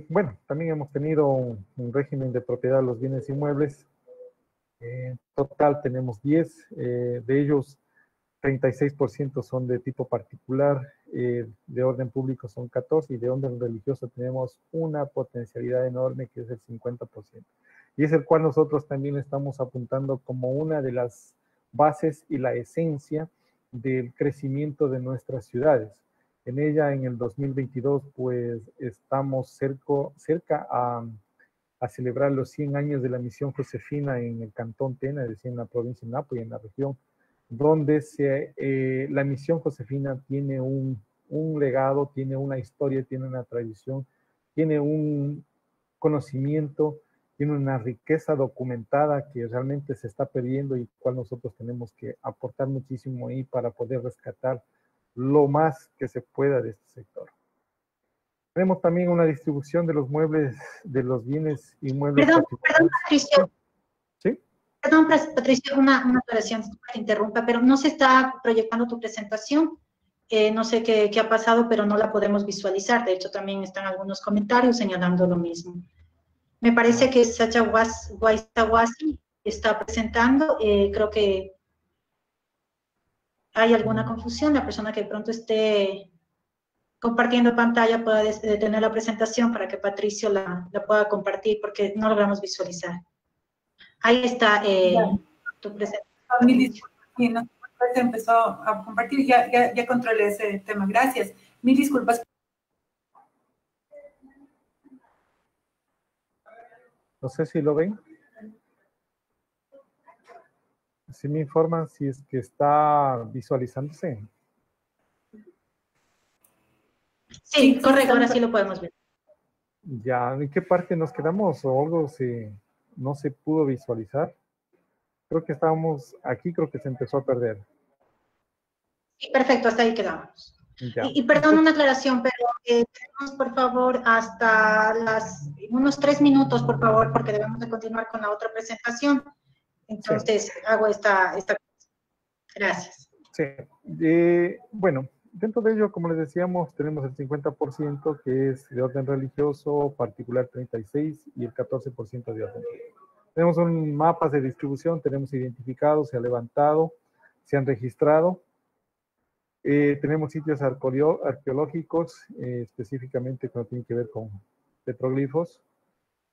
Bueno, también hemos tenido un régimen de propiedad de los bienes inmuebles. En total tenemos 10, de ellos 36% son de tipo particular, de orden público son 14 y de orden religioso tenemos una potencialidad enorme que es el 50%. Y es el cual nosotros también estamos apuntando como una de las bases y la esencia del crecimiento de nuestras ciudades. En ella, en el 2022, pues estamos cerca a celebrar los 100 años de la misión Josefina en el Cantón Tena, es decir, en la provincia de Napo y en la región, donde la misión Josefina tiene un legado, tiene una historia, tiene una tradición, tiene un conocimiento, tiene una riqueza documentada que realmente se está perdiendo y cual nosotros tenemos que aportar muchísimo ahí para poder rescatar lo más que se pueda de este sector. Tenemos también una distribución de los muebles, de los bienes inmuebles. Perdón, Patricio. ¿Sí? Perdón, Patricio, una aclaración, disculpa que interrumpa, pero no se está proyectando tu presentación. No sé qué ha pasado, pero no la podemos visualizar. De hecho, también están algunos comentarios señalando lo mismo. Me parece que Sacha Waisawasi está presentando. Creo que hay alguna confusión. La persona que de pronto esté compartiendo pantalla pueda detener la presentación para que Patricio la pueda compartir, porque no logramos visualizar. Ahí está tu presentación. Mil disculpas, sí, no, se empezó a compartir, ya controlé ese tema, gracias. Mil disculpas. No sé si lo ven. Si me informan si es que está visualizándose. Sí, correcto, ahora sí lo podemos ver. Ya, ¿en qué parte nos quedamos o algo no se pudo visualizar? Creo que estábamos aquí, creo que se empezó a perder. Sí, perfecto, hasta ahí quedamos. Y perdón, una aclaración, pero tenemos, por favor, hasta unos 3 minutos, por favor, porque debemos de continuar con la otra presentación. Entonces, sí, hago esta. Gracias. Sí, bueno, dentro de ello, como les decíamos, tenemos el 50% que es de orden religioso, particular 36% y el 14% de orden público. Tenemos un mapa de distribución, tenemos identificado, se ha levantado, se han registrado. Tenemos sitios arqueológicos, específicamente que no tienen que ver con petroglifos.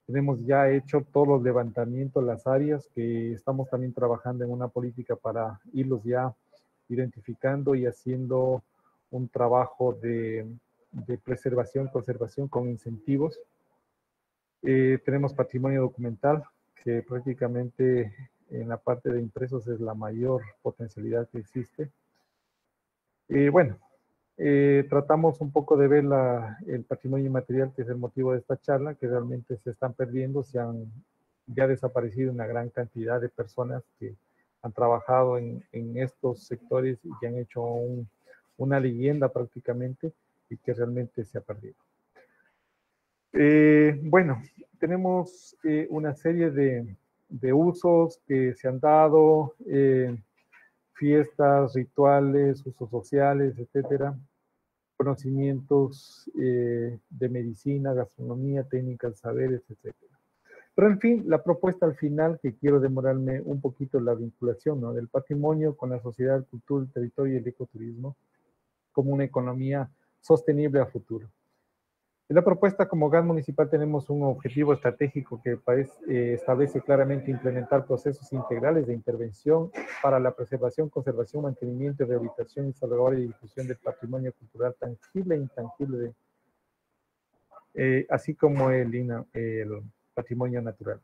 Tenemos ya hecho todos los levantamientos, las áreas, que estamos también trabajando en una política para irlos ya identificando y haciendo un trabajo de preservación, conservación con incentivos. Tenemos patrimonio documental, que prácticamente en la parte de impresos es la mayor potencialidad que existe. Bueno, tratamos un poco de ver el patrimonio inmaterial, que es el motivo de esta charla, que realmente se están perdiendo, ya ha desaparecido una gran cantidad de personas que han trabajado en estos sectores y que han hecho una leyenda prácticamente y que realmente se ha perdido. Bueno, tenemos una serie de usos que se han dado, fiestas, rituales, usos sociales, etcétera, conocimientos de medicina, gastronomía, técnicas, saberes, etcétera. Pero en fin, la propuesta al final, que quiero demorarme un poquito en la vinculación, ¿no?, del patrimonio con la sociedad, cultura, el territorio y el ecoturismo como una economía sostenible a futuro. En la propuesta, como GAS municipal, tenemos un objetivo estratégico que establece claramente implementar procesos integrales de intervención para la preservación, conservación, mantenimiento, rehabilitación y salvaguardia y difusión del patrimonio cultural tangible e intangible, así como el patrimonio natural.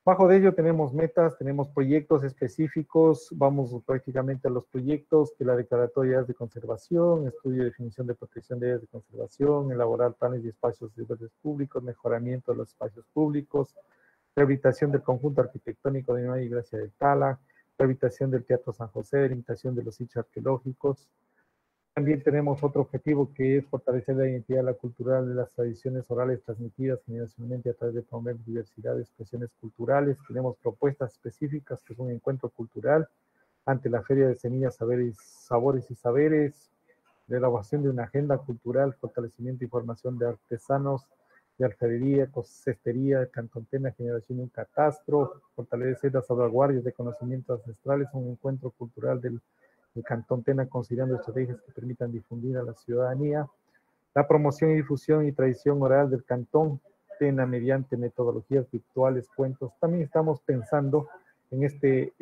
Bajo de ello tenemos metas, tenemos proyectos específicos, vamos prácticamente a los proyectos, que la declaratoria de áreas de conservación, estudio de definición de protección de áreas de conservación, elaborar planes y espacios de verdes públicos, mejoramiento de los espacios públicos, rehabilitación del conjunto arquitectónico de Nueva Iglesia de Tala, rehabilitación del Teatro San José, delimitación de los sitios arqueológicos. También tenemos otro objetivo, que es fortalecer la identidad cultural de las tradiciones orales transmitidas generacionalmente a través de promover diversidad de expresiones culturales. Tenemos propuestas específicas, que es un encuentro cultural ante la Feria de Semillas, Sabores y Saberes. la elaboración de una agenda cultural, fortalecimiento y formación de artesanos de alfarería, cestería, Cantón Tena, generación de un catastro, fortalecer las salvaguardias de conocimientos ancestrales, un encuentro cultural del Cantón Tena considerando estrategias que permitan difundir a la ciudadanía, la promoción y difusión y tradición oral del Cantón Tena mediante metodologías virtuales, cuentos. También estamos pensando en este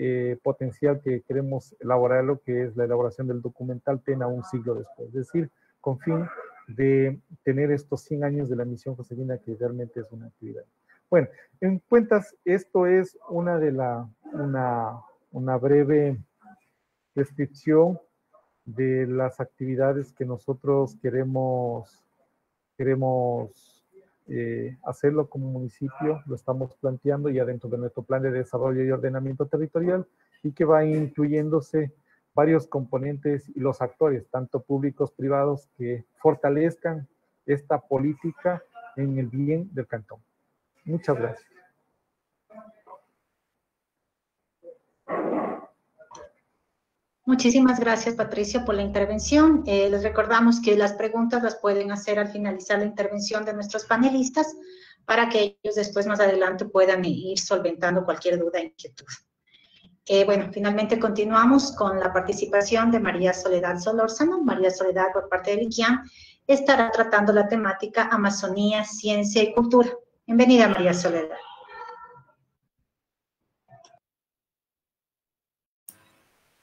potencial que queremos elaborar, lo que es la elaboración del documental Tena un siglo después, es decir, con fin de tener estos 100 años de la misión Josefina, que realmente es una actividad. Bueno, en cuentas, esto es una breve descripción de las actividades que nosotros queremos hacerlo como municipio, lo estamos planteando ya dentro de nuestro plan de desarrollo y ordenamiento territorial, y que va incluyéndose varios componentes y los actores, tanto públicos, privados, que fortalezcan esta política en el bien del cantón. Muchas gracias. Muchísimas gracias, Patricio, por la intervención. Les recordamos que las preguntas las pueden hacer al finalizar la intervención de nuestros panelistas para que ellos después, más adelante, puedan ir solventando cualquier duda e inquietud. Bueno, finalmente continuamos con la participación de María Soledad Solórzano. María Soledad, por parte del ICIAM, estará tratando la temática Amazonía, Ciencia y Cultura. Bienvenida, María Soledad.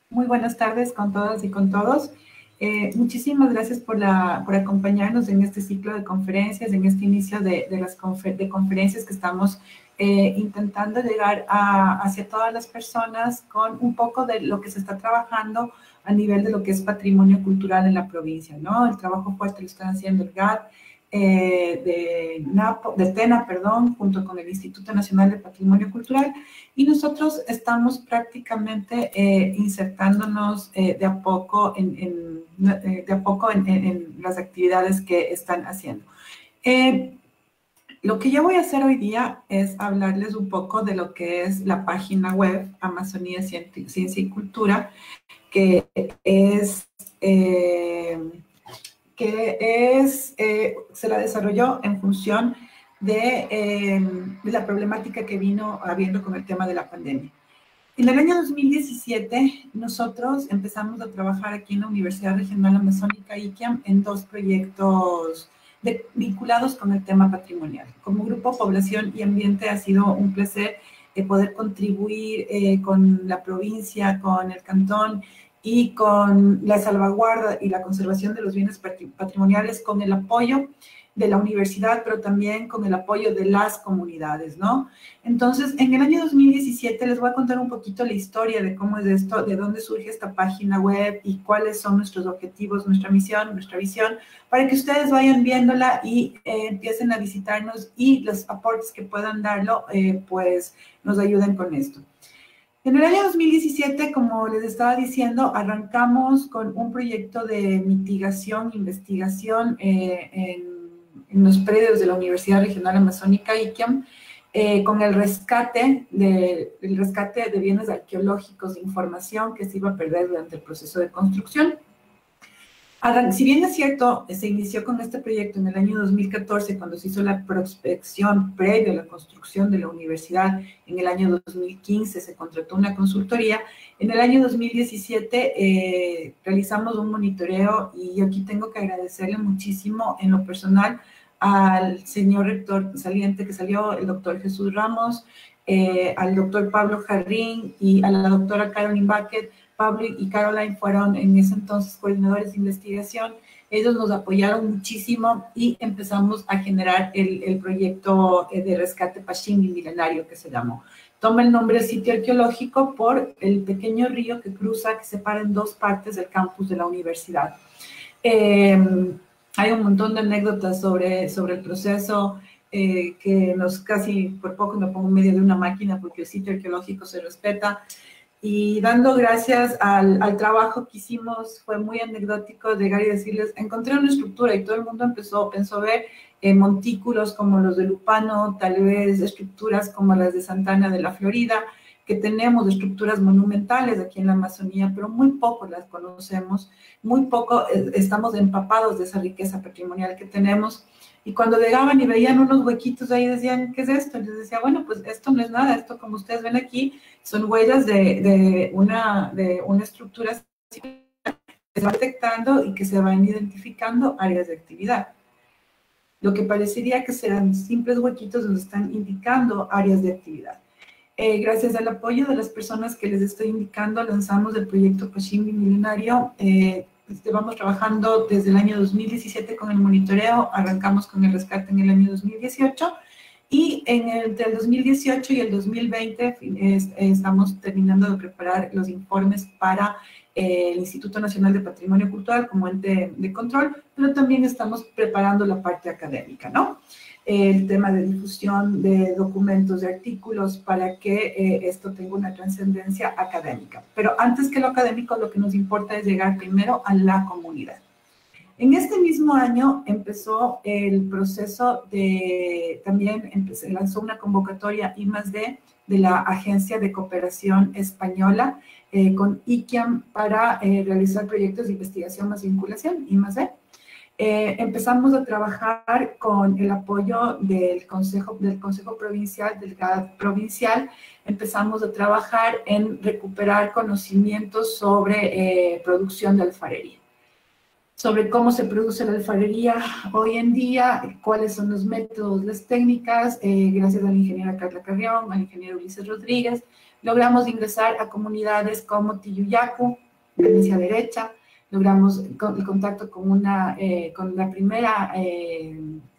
Muy buenas tardes con todas y con todos. Muchísimas gracias por acompañarnos en este ciclo de conferencias, en este inicio de conferencias que estamos intentando llegar hacia todas las personas con un poco de lo que se está trabajando a nivel de lo que es patrimonio cultural en la provincia, ¿no? El trabajo fuerte lo están haciendo el GAT, de Tena, junto con el Instituto Nacional de Patrimonio Cultural, y nosotros estamos prácticamente insertándonos de a poco en las actividades que están haciendo. Lo que yo voy a hacer hoy día es hablarles un poco de lo que es la página web Amazonía, Ciencia y Cultura, que se la desarrolló en función de la problemática que vino habiendo con el tema de la pandemia. En el año 2017, nosotros empezamos a trabajar aquí en la Universidad Regional Amazónica ICIAM en dos proyectos vinculados con el tema patrimonial. Como Grupo Población y Ambiente ha sido un placer poder contribuir con la provincia, con el cantón y con la salvaguarda y la conservación de los bienes patrimoniales, con el apoyo de la universidad, pero también con el apoyo de las comunidades, ¿no? Entonces, en el año 2017 les voy a contar un poquito la historia de cómo es esto, de dónde surge esta página web y cuáles son nuestros objetivos, nuestra misión, nuestra visión, para que ustedes vayan viéndola y empiecen a visitarnos y los aportes que puedan darlo, pues nos ayuden con esto. En el año 2017, como les estaba diciendo, arrancamos con un proyecto de mitigación, investigación en los predios de la Universidad Regional Amazónica ICIAM, con el rescate de bienes arqueológicos de información que se iba a perder durante el proceso de construcción. Si bien es cierto, se inició con este proyecto en el año 2014, cuando se hizo la prospección previa a la construcción de la universidad. En el año 2015 se contrató una consultoría. En el año 2017 realizamos un monitoreo, y yo aquí tengo que agradecerle muchísimo en lo personal al señor rector saliente que salió, el doctor Jesús Ramos, al doctor Pablo Jarrín y a la doctora Caroline Bucket. Pablo y Caroline fueron en ese entonces coordinadores de investigación. Ellos nos apoyaron muchísimo y empezamos a generar el proyecto de rescate Pachingui milenario, que se llamó. Toma el nombre de sitio arqueológico por el pequeño río que cruza, que separa en dos partes del campus de la universidad. Hay un montón de anécdotas sobre el proceso, que casi por poco me pongo en medio de una máquina porque el sitio arqueológico se respeta. Y dando gracias al trabajo que hicimos, fue muy anecdótico llegar y decirles, encontré una estructura, y todo el mundo pensó ver montículos como los de Lupano, tal vez estructuras como las de Santana de la Florida, que tenemos estructuras monumentales aquí en la Amazonía, pero muy poco las conocemos, muy poco estamos empapados de esa riqueza patrimonial que tenemos. Y cuando llegaban y veían unos huequitos ahí, decían, ¿qué es esto? Y les decía, bueno, pues esto no es nada, esto como ustedes ven aquí, son huellas de una estructura que se va detectando y que se van identificando áreas de actividad. Lo que parecería que serán simples huequitos nos están indicando áreas de actividad. Gracias al apoyo de las personas que les estoy indicando, lanzamos el proyecto Pachimbi Milenario. Vamos trabajando desde el año 2017 con el monitoreo, arrancamos con el rescate en el año 2018 y entre el 2018 y el 2020 estamos terminando de preparar los informes para el Instituto Nacional de Patrimonio Cultural como ente de control, pero también estamos preparando la parte académica, ¿no? El tema de difusión de documentos, de artículos, para que esto tenga una trascendencia académica. Pero antes que lo académico, lo que nos importa es llegar primero a la comunidad. En este mismo año empezó el proceso también se lanzó una convocatoria I+D de la Agencia de Cooperación Española con ICIAM para realizar proyectos de investigación más vinculación, I+D. Empezamos a trabajar con el apoyo del Consejo Provincial, del GAD provincial. Empezamos a trabajar en recuperar conocimientos sobre producción de alfarería, sobre cómo se produce la alfarería hoy en día, cuáles son los métodos, las técnicas. Gracias a la ingeniera Carla Carrión, al ingeniero Ulises Rodríguez, logramos ingresar a comunidades como Tiyuyacu, Venecia Derecha. Logramos el contacto con la primera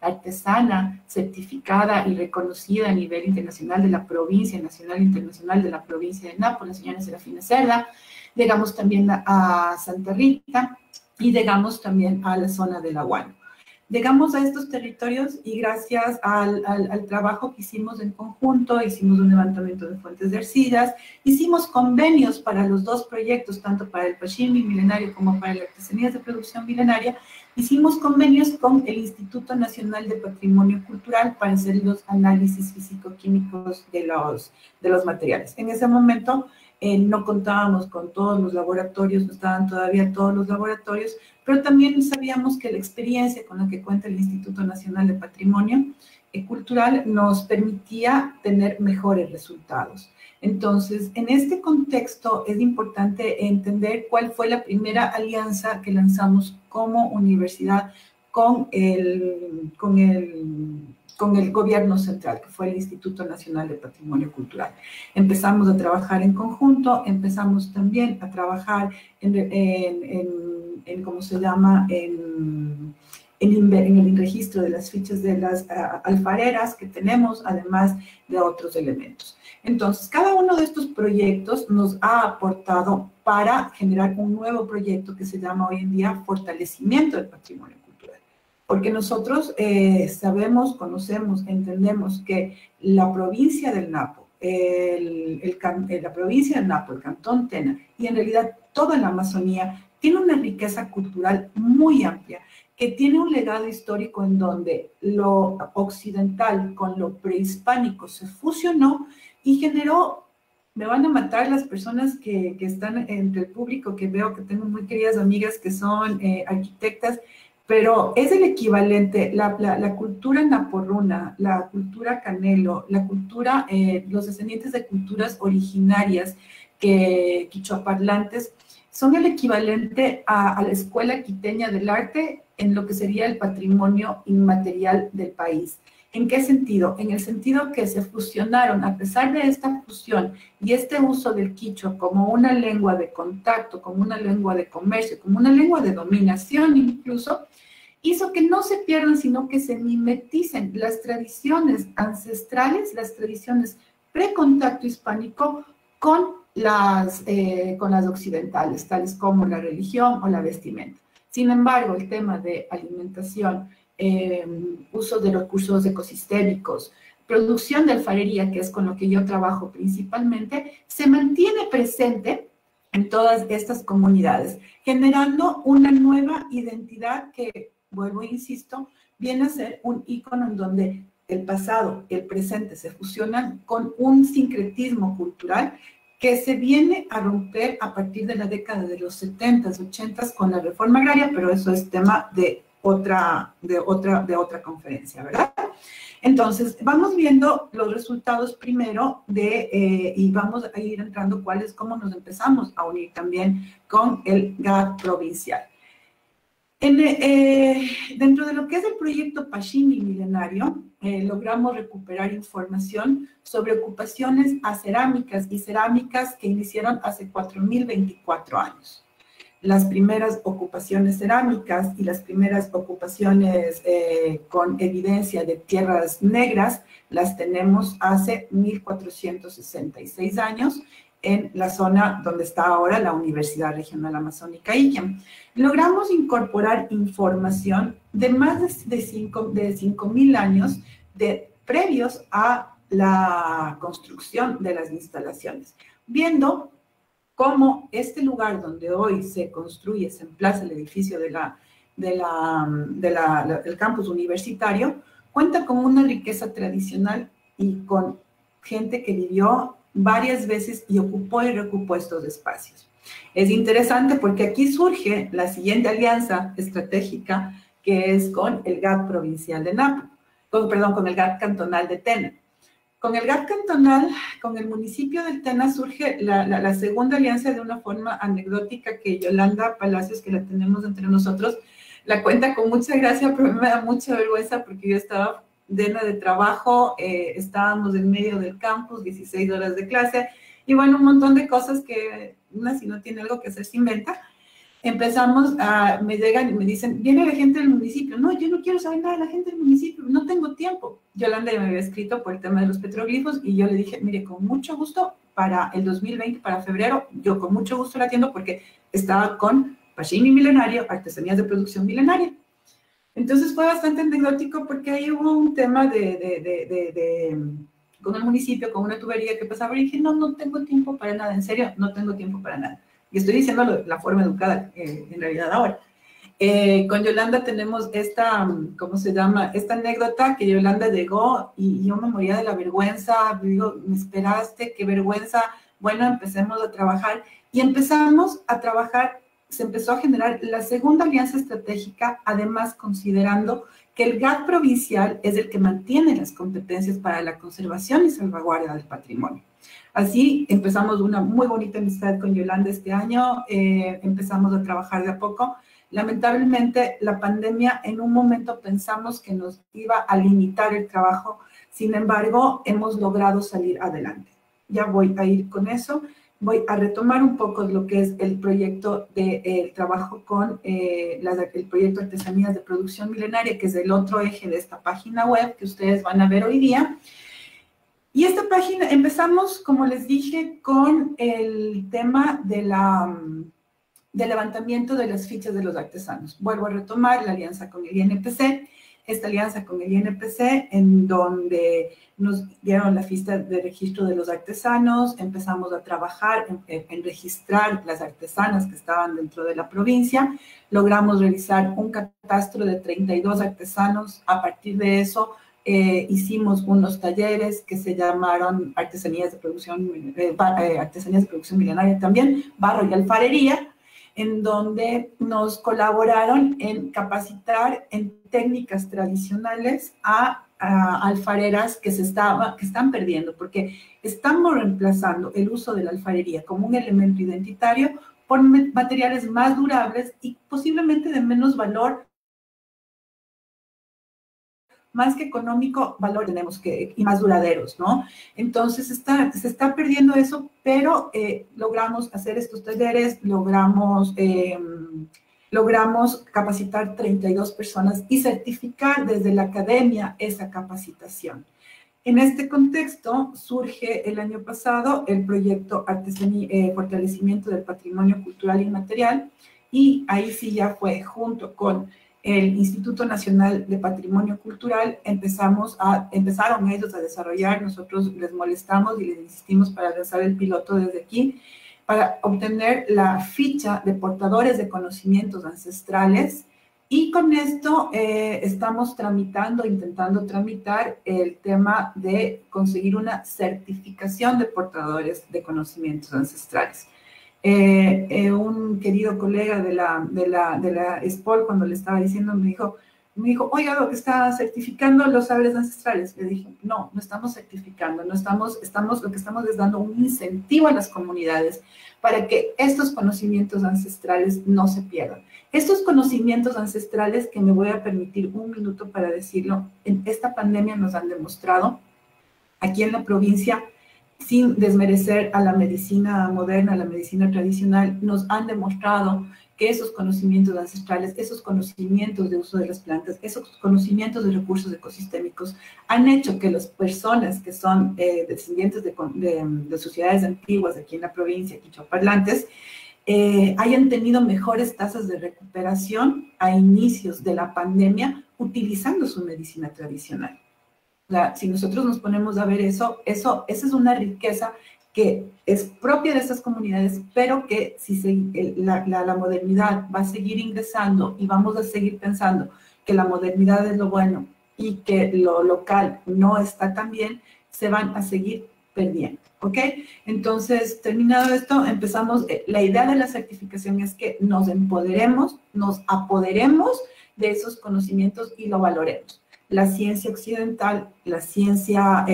artesana certificada y reconocida a nivel internacional de la provincia, nacional e internacional de la provincia de Napo, la señora Serafina Cerda. Llegamos también a Santa Rita y llegamos también a la zona de La Huano. Llegamos a estos territorios y gracias al trabajo que hicimos en conjunto, hicimos un levantamiento de fuentes de arcillas, hicimos convenios para los dos proyectos, tanto para el Pachimbi Milenario como para las artesanías de producción milenaria. Hicimos convenios con el Instituto Nacional de Patrimonio Cultural para hacer los análisis físico-químicos de los materiales. En ese momento no contábamos con todos los laboratorios, no estaban todavía todos los laboratorios, pero también sabíamos que la experiencia con la que cuenta el Instituto Nacional de Patrimonio Cultural nos permitía tener mejores resultados. Entonces, en este contexto es importante entender cuál fue la primera alianza que lanzamos como universidad con el gobierno central, que fue el Instituto Nacional de Patrimonio Cultural. Empezamos a trabajar en conjunto, empezamos también a trabajar ¿cómo se llama?, en el registro de las fichas de las alfareras que tenemos, además de otros elementos. Entonces, cada uno de estos proyectos nos ha aportado para generar un nuevo proyecto que se llama hoy en día Fortalecimiento del Patrimonio Cultural. Porque nosotros sabemos, conocemos, entendemos que la provincia del Napo, la provincia del Napo, el Cantón Tena, y en realidad toda la Amazonía, tiene una riqueza cultural muy amplia, que tiene un legado histórico en donde lo occidental con lo prehispánico se fusionó y generó, me van a matar las personas que están entre el público, que veo que tengo muy queridas amigas que son arquitectas, pero es el equivalente, la cultura naporruna, la cultura canelo, la cultura, los descendientes de culturas originarias quichuaparlantes, son el equivalente a la Escuela Quiteña del Arte en lo que sería el patrimonio inmaterial del país. ¿En qué sentido? En el sentido que se fusionaron, a pesar de esta fusión y este uso del quichua como una lengua de contacto, como una lengua de comercio, como una lengua de dominación incluso, hizo que no se pierdan, sino que se mimeticen las tradiciones ancestrales, las tradiciones precontacto hispánico con las occidentales, tales como la religión o la vestimenta. Sin embargo, el tema de alimentación, uso de recursos ecosistémicos, producción de alfarería, que es con lo que yo trabajo principalmente, se mantiene presente en todas estas comunidades, generando una nueva identidad que, vuelvo e insisto, viene a ser un ícono en donde el pasado, el presente se fusionan con un sincretismo cultural que se viene a romper a partir de la década de los 70s, 80s con la reforma agraria, pero eso es tema de otra conferencia, ¿verdad? Entonces, vamos viendo los resultados primero y vamos a ir entrando cómo nos empezamos a unir también con el GAD provincial. Dentro de lo que es el proyecto Pashini Milenario, logramos recuperar información sobre ocupaciones a cerámicas y cerámicas que iniciaron hace 4.024 años. Las primeras ocupaciones cerámicas y las primeras ocupaciones con evidencia de tierras negras las tenemos hace 1.466 años en la zona donde está ahora la Universidad Regional Amazónica ICAM. Logramos incorporar información de más de 5.000 años previos a la construcción de las instalaciones, viendo cómo este lugar donde hoy se construye, se emplaza el edificio del campus universitario, cuenta con una riqueza tradicional y con gente que vivió varias veces y ocupó y reocupó estos espacios. Es interesante porque aquí surge la siguiente alianza estratégica, que es con el GAD provincial de Napo, con el GAD cantonal de Tena. Con el GAD cantonal, con el municipio del Tena, surge la segunda alianza de una forma anecdótica que Yolanda Palacios, que la tenemos entre nosotros, la cuenta con mucha gracia, pero me da mucha vergüenza porque yo estaba llena de trabajo, estábamos en medio del campus, 16 horas de clase, y bueno, un montón de cosas que una si no tiene algo que hacer se inventa. Me llegan y me dicen, viene la gente del municipio. No, yo no quiero saber nada de la gente del municipio, no tengo tiempo. Yolanda ya me había escrito por el tema de los petroglifos y yo le dije, mire, con mucho gusto, para el 2020, para febrero, yo con mucho gusto la atiendo porque estaba con Pashini Milenario, Artesanías de Producción Milenaria. Entonces fue bastante anecdótico porque ahí hubo un tema con el municipio, con una tubería que pasaba y dije, no tengo tiempo para nada, en serio, no tengo tiempo para nada. Y estoy diciendo la forma educada en realidad ahora. Con Yolanda tenemos esta, ¿cómo se llama? Esta anécdota que Yolanda llegó y yo me moría de la vergüenza, digo, me esperaste, qué vergüenza, bueno, empecemos a trabajar y empezamos a trabajar. Se empezó a generar la segunda alianza estratégica, además considerando que el GAD provincial es el que mantiene las competencias para la conservación y salvaguardia del patrimonio. Así empezamos una muy bonita amistad con Yolanda este año, empezamos a trabajar de a poco. Lamentablemente, la pandemia en un momento pensamos que nos iba a limitar el trabajo, sin embargo, hemos logrado salir adelante. Ya voy a ir con eso. Voy a retomar un poco lo que es el proyecto de trabajo con el proyecto Artesanías de Producción Milenaria, que es el otro eje de esta página web que ustedes van a ver hoy día. Y esta página, empezamos, como les dije, con el tema del levantamiento de las fichas de los artesanos. Vuelvo a retomar la alianza con el INPC, esta alianza con el INPC, en donde nos dieron la ficha de registro de los artesanos, empezamos a trabajar en registrar las artesanas que estaban dentro de la provincia, logramos realizar un catastro de 32 artesanos. A partir de eso hicimos unos talleres que se llamaron Artesanías de Producción Milenaria también, Barro y Alfarería, en donde nos colaboraron en capacitar en técnicas tradicionales a alfareras que están perdiendo, porque estamos reemplazando el uso de la alfarería como un elemento identitario por materiales más durables y posiblemente de menos valor, más que económico, valor tenemos y más duraderos, ¿no? Entonces se está perdiendo eso, pero logramos hacer estos talleres, logramos capacitar 32 personas y certificar desde la academia esa capacitación. En este contexto surge el año pasado el proyecto Fortalecimiento del Patrimonio Cultural Inmaterial, y ahí sí ya fue junto con el Instituto Nacional de Patrimonio Cultural, empezaron ellos a desarrollar, nosotros les molestamos y les insistimos para lanzar el piloto desde aquí, para obtener la ficha de portadores de conocimientos ancestrales Y con esto estamos intentando tramitar el tema de conseguir una certificación de portadores de conocimientos ancestrales. Un querido colega de la SPOL, cuando le estaba diciendo, me dijo, oiga, lo que está certificando los saberes ancestrales. Le dije, no estamos certificando, lo que estamos es dando un incentivo a las comunidades para que estos conocimientos ancestrales no se pierdan. Estos conocimientos ancestrales, que me voy a permitir un minuto para decirlo, en esta pandemia nos han demostrado, aquí en la provincia, sin desmerecer a la medicina moderna, a la medicina tradicional, nos han demostrado que esos conocimientos ancestrales, esos conocimientos de uso de las plantas, esos conocimientos de recursos ecosistémicos han hecho que las personas que son descendientes de sociedades antiguas aquí en la provincia, quichuaparlantes, hayan tenido mejores tasas de recuperación a inicios de la pandemia utilizando su medicina tradicional. O sea, si nosotros nos ponemos a ver esa es una riqueza que es propia de estas comunidades, pero que si la modernidad va a seguir ingresando y vamos a seguir pensando que la modernidad es lo bueno y que lo local no está tan bien, se van a seguir perdiendo, ¿ok? Entonces, terminado esto, empezamos, la idea de la certificación es que nos empoderemos, nos apoderemos de esos conocimientos y lo valoremos. La ciencia occidental, la ciencia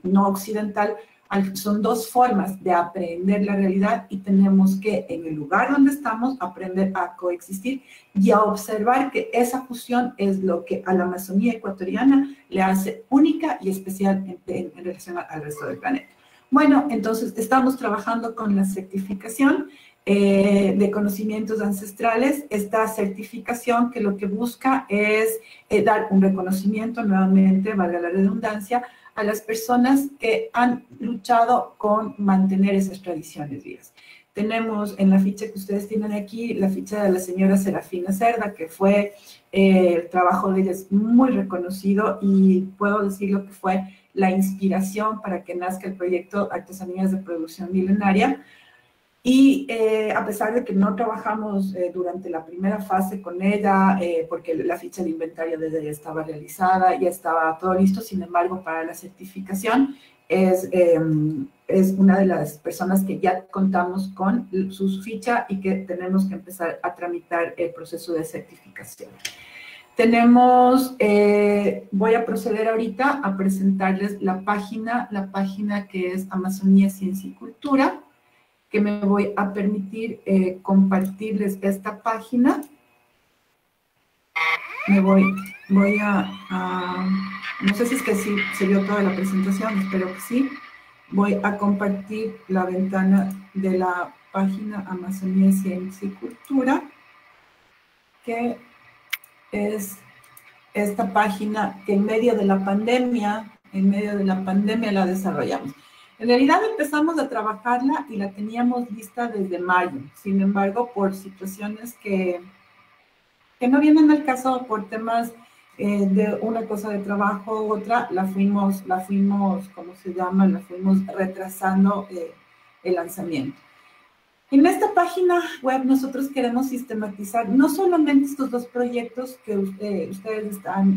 no occidental, son dos formas de aprender la realidad y tenemos que, en el lugar donde estamos, aprender a coexistir y a observar que esa fusión es lo que a la Amazonía ecuatoriana le hace única y especial en relación al resto del planeta. Bueno, entonces estamos trabajando con la certificación de conocimientos ancestrales. Esta certificación que lo que busca es dar un reconocimiento, nuevamente, valga la redundancia, a las personas que han luchado con mantener esas tradiciones vivas. Tenemos en la ficha que ustedes tienen aquí, la ficha de la señora Serafina Cerda, que fue, el trabajo de ella es muy reconocido y puedo decir lo que fue la inspiración para que nazca el proyecto Artesanías de Producción Milenaria. Y a pesar de que no trabajamos durante la primera fase con ella, porque la ficha de inventario de ella ya estaba realizada, ya estaba todo listo, sin embargo, para la certificación es una de las personas que ya contamos con su ficha y que tenemos que empezar a tramitar el proceso de certificación. Tenemos, voy a proceder ahorita a presentarles la página que es Amazonía, Ciencia y Cultura, que me voy a permitir compartirles esta página. Voy a no sé si es que sí se vio toda la presentación, espero que sí. Voy a compartir la ventana de la página Amazonía, Ciencia y Cultura, que es esta página que en medio de la pandemia la desarrollamos. En realidad empezamos a trabajarla y la teníamos lista desde mayo. Sin embargo, por situaciones que no vienen al caso, por temas de una cosa de trabajo u otra, la fuimos, ¿cómo se llama? La fuimos retrasando el lanzamiento. En esta página web nosotros queremos sistematizar no solamente estos dos proyectos que ustedes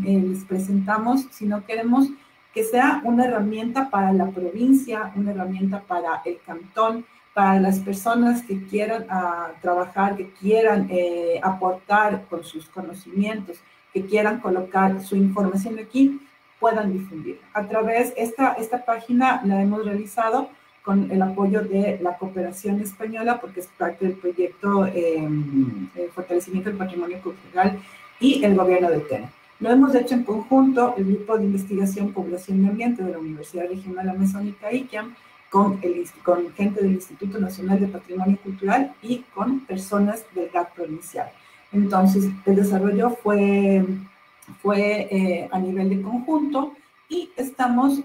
les presentamos, sino queremos que sea una herramienta para la provincia, una herramienta para el cantón, para las personas que quieran trabajar, que quieran aportar con sus conocimientos, que quieran colocar su información aquí, puedan difundir. A través de esta página la hemos realizado con el apoyo de la Cooperación Española, porque es parte del proyecto Fortalecimiento del Patrimonio Cultural y el Gobierno del TENA. Lo hemos hecho en conjunto, el Grupo de Investigación Población y Ambiente de la Universidad Regional Amazónica ICAM, con gente del Instituto Nacional de Patrimonio Cultural y con personas del GAC provincial. Entonces, el desarrollo fue a nivel de conjunto y estamos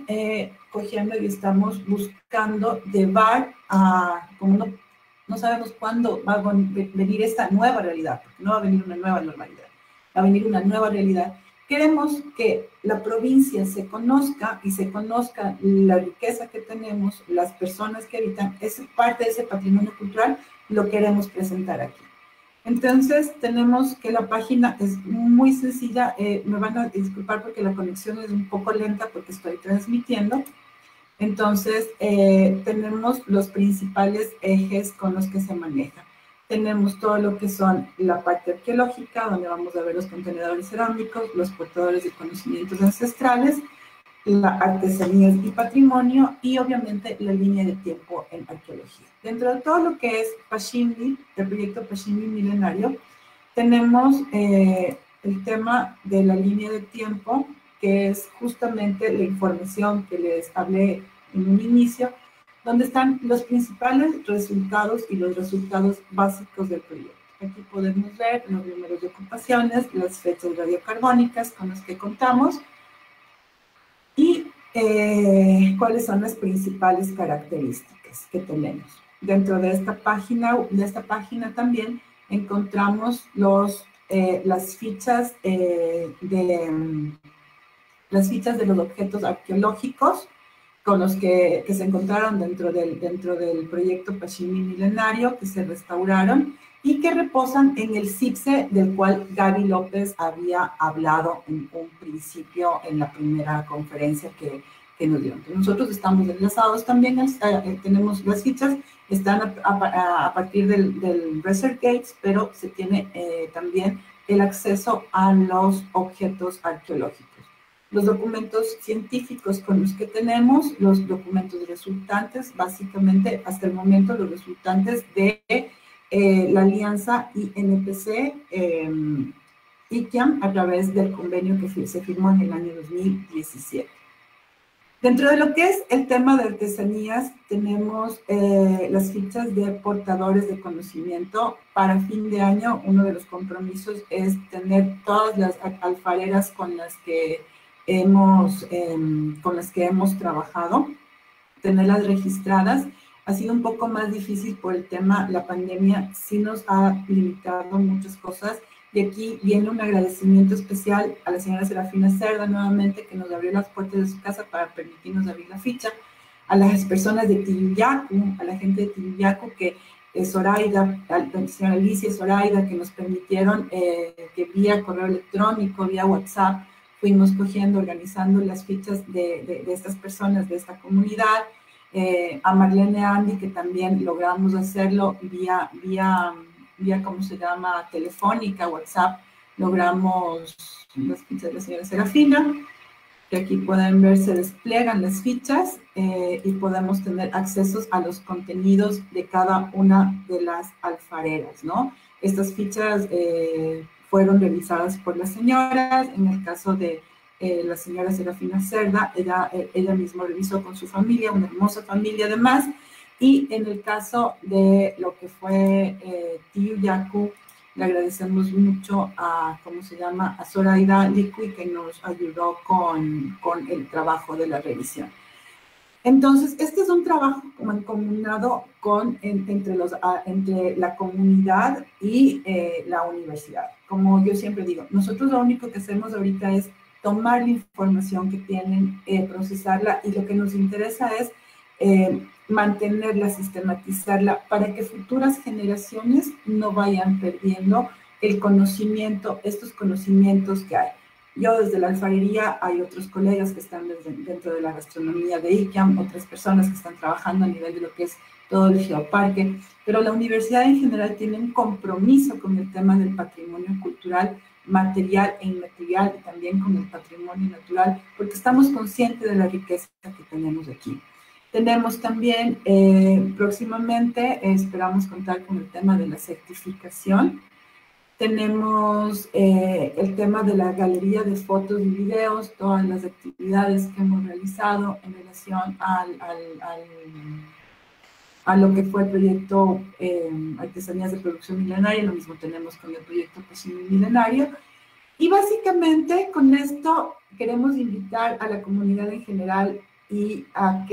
cogiendo y estamos buscando llevar a, como no sabemos cuándo va a venir esta nueva realidad, porque no va a venir una nueva normalidad, va a venir una nueva realidad. Queremos que la provincia se conozca y se conozca la riqueza que tenemos, las personas que habitan, esa parte de ese patrimonio cultural, lo queremos presentar aquí. Entonces, tenemos que la página es muy sencilla. Me van a disculpar porque la conexión es un poco lenta porque estoy transmitiendo. Entonces, tenemos los principales ejes con los que se maneja. Tenemos todo lo que son la parte arqueológica, donde vamos a ver los contenedores cerámicos, los portadores de conocimientos ancestrales, la artesanías y patrimonio, y obviamente la línea de tiempo en arqueología. Dentro de todo lo que es Pashindi, el proyecto Pashindi Milenario, tenemos el tema de la línea de tiempo, que es justamente la información que les hablé en un inicio, donde están los principales resultados y los resultados básicos del proyecto. Aquí podemos ver los números de ocupaciones, las fechas radiocarbónicas con las que contamos, y cuáles son las principales características que tenemos. Dentro de esta página también encontramos las fichas de los objetos arqueológicos con los que se encontraron dentro del proyecto Pashindi Milenario, que se restauraron y que reposan en el CIPSE del cual Gaby López había hablado en un principio en la primera conferencia que nos dio. Entonces, nosotros estamos enlazados también, tenemos las fichas, están a partir del ResearchGates, pero se tiene también el acceso a los objetos arqueológicos. Los documentos científicos con los que tenemos, los documentos resultantes, básicamente hasta el momento los resultantes de la alianza INPC-ICAM a través del convenio que se firmó en el año 2017. Dentro de lo que es el tema de artesanías, tenemos las fichas de portadores de conocimiento. Para fin de año, uno de los compromisos es tener todas las alfareras con las que hemos trabajado, tenerlas registradas. Ha sido un poco más difícil por el tema, la pandemia sí nos ha limitado muchas cosas, y aquí viene un agradecimiento especial a la señora Serafina Cerda nuevamente, que nos abrió las puertas de su casa para permitirnos abrir la ficha, a las personas de Tijuyacu, a la gente de Tijuyacu, que Zoraida, la señora Alicia y Zoraida, que nos permitieron que vía correo electrónico, vía WhatsApp, fuimos cogiendo, organizando las fichas de estas personas, de esta comunidad. A Marlene Andy, que también logramos hacerlo vía ¿cómo se llama?, telefónica, WhatsApp, logramos las fichas de la señora Serafina, que aquí pueden ver, se despliegan las fichas y podemos tener accesos a los contenidos de cada una de las alfareras, ¿no? Estas fichas fueron realizadas por las señoras. En el caso de la señora Serafina Cerda, ella misma revisó con su familia, una hermosa familia además, y en el caso de lo que fue Tijuyacu, le agradecemos mucho a Zoraida Licui, que nos ayudó con el trabajo de la revisión. Entonces, este es un trabajo mancomunado entre la comunidad y la universidad. Como yo siempre digo, nosotros lo único que hacemos ahorita es tomar la información que tienen, procesarla, y lo que nos interesa es mantenerla, sistematizarla, para que futuras generaciones no vayan perdiendo el conocimiento, estos conocimientos que hay. Yo desde la alfarería, hay otros colegas que están dentro de la gastronomía de ICAM, otras personas que están trabajando a nivel de lo que es todo el geoparque, pero la universidad en general tiene un compromiso con el tema del patrimonio cultural, material e inmaterial, y también con el patrimonio natural, porque estamos conscientes de la riqueza que tenemos aquí. Tenemos también próximamente, esperamos contar con el tema de la certificación. Tenemos el tema de la galería de fotos y videos, todas las actividades que hemos realizado en relación a lo que fue el proyecto Artesanías de Producción Milenaria. Lo mismo tenemos con el proyecto Pashindi Milenario. Y básicamente con esto queremos invitar a la comunidad en general y a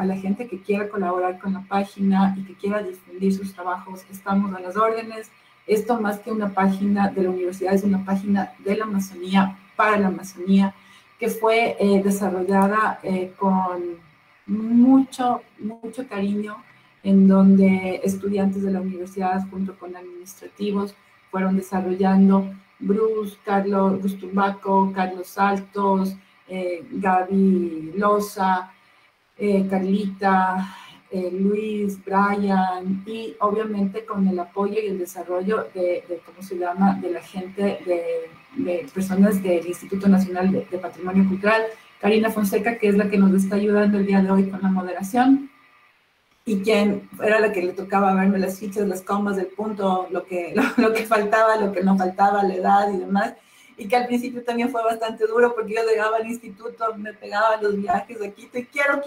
la gente que quiera colaborar con la página y que quiera difundir sus trabajos. Estamos a las órdenes. Esto, más que una página de la universidad, es una página de la Amazonía, para la Amazonía, que fue desarrollada con mucho cariño en donde estudiantes de la universidad junto con administrativos fueron desarrollando Bruce, Carlos Bustumbaco, Carlos Saltos, Gaby Loza, Carlita, Luis, Brian, y obviamente con el apoyo y el desarrollo ¿cómo se llama?, de la gente, de personas del Instituto Nacional de Patrimonio Cultural, Karina Fonseca, que es la que nos está ayudando el día de hoy con la moderación, y quien era la que le tocaba verme las fichas, las comas, el punto, lo que faltaba, lo que no faltaba, la edad y demás, y que al principio también fue bastante duro porque yo llegaba al instituto, me pegaba los viajes de Quito y quiero,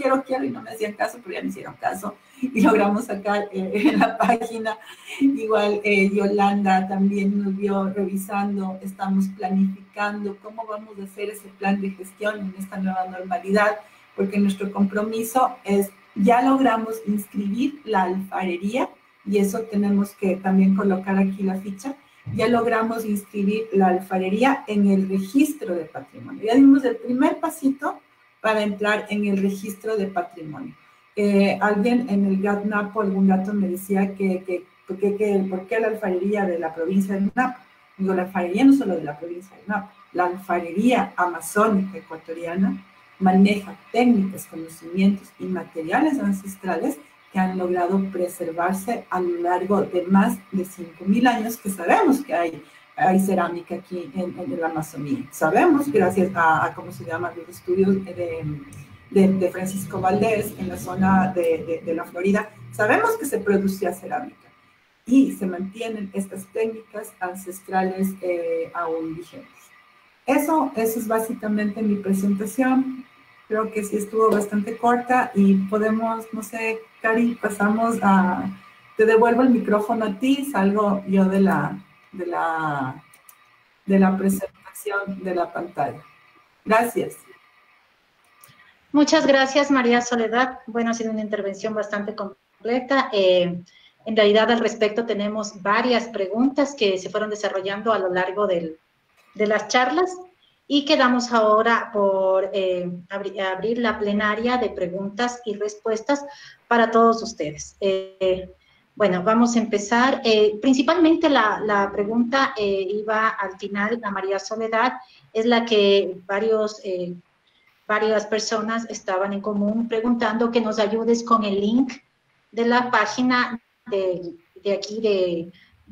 y no me hacían caso, pero ya me hicieron caso y logramos sacar en la página. Igual Yolanda también nos vio revisando, estamos planificando cómo vamos a hacer ese plan de gestión en esta nueva normalidad, porque nuestro compromiso es, ya logramos inscribir la alfarería, y eso tenemos que también colocar aquí la ficha. Ya logramos inscribir la alfarería en el registro de patrimonio. Ya dimos el primer pasito para entrar en el registro de patrimonio. Alguien en el GAT Napo, algún gato me decía ¿por qué la alfarería de la provincia de Napo? Digo, la alfarería no solo de la provincia de Napo, la alfarería amazónica ecuatoriana maneja técnicas, conocimientos y materiales ancestrales que han logrado preservarse a lo largo de más de 5.000 años, que sabemos que hay cerámica aquí en la Amazonía. Sabemos, gracias a ¿cómo se llama?, los estudios de Francisco Valdés en la zona de la Florida, sabemos que se producía cerámica y se mantienen estas técnicas ancestrales aún vigentes. Eso es básicamente mi presentación. Creo que sí estuvo bastante corta y podemos, no sé, Cari, te devuelvo el micrófono a ti, salgo yo de la presentación de la pantalla. Gracias. Muchas gracias, María Soledad. Bueno, ha sido una intervención bastante completa. En realidad, al respecto, tenemos varias preguntas que se fueron desarrollando a lo largo de las charlas. Y quedamos ahora por abrir la plenaria de preguntas y respuestas para todos ustedes. Bueno, vamos a empezar. Principalmente la pregunta iba al final a María Soledad, es la que varias personas estaban en común preguntando que nos ayudes con el link de la página de aquí,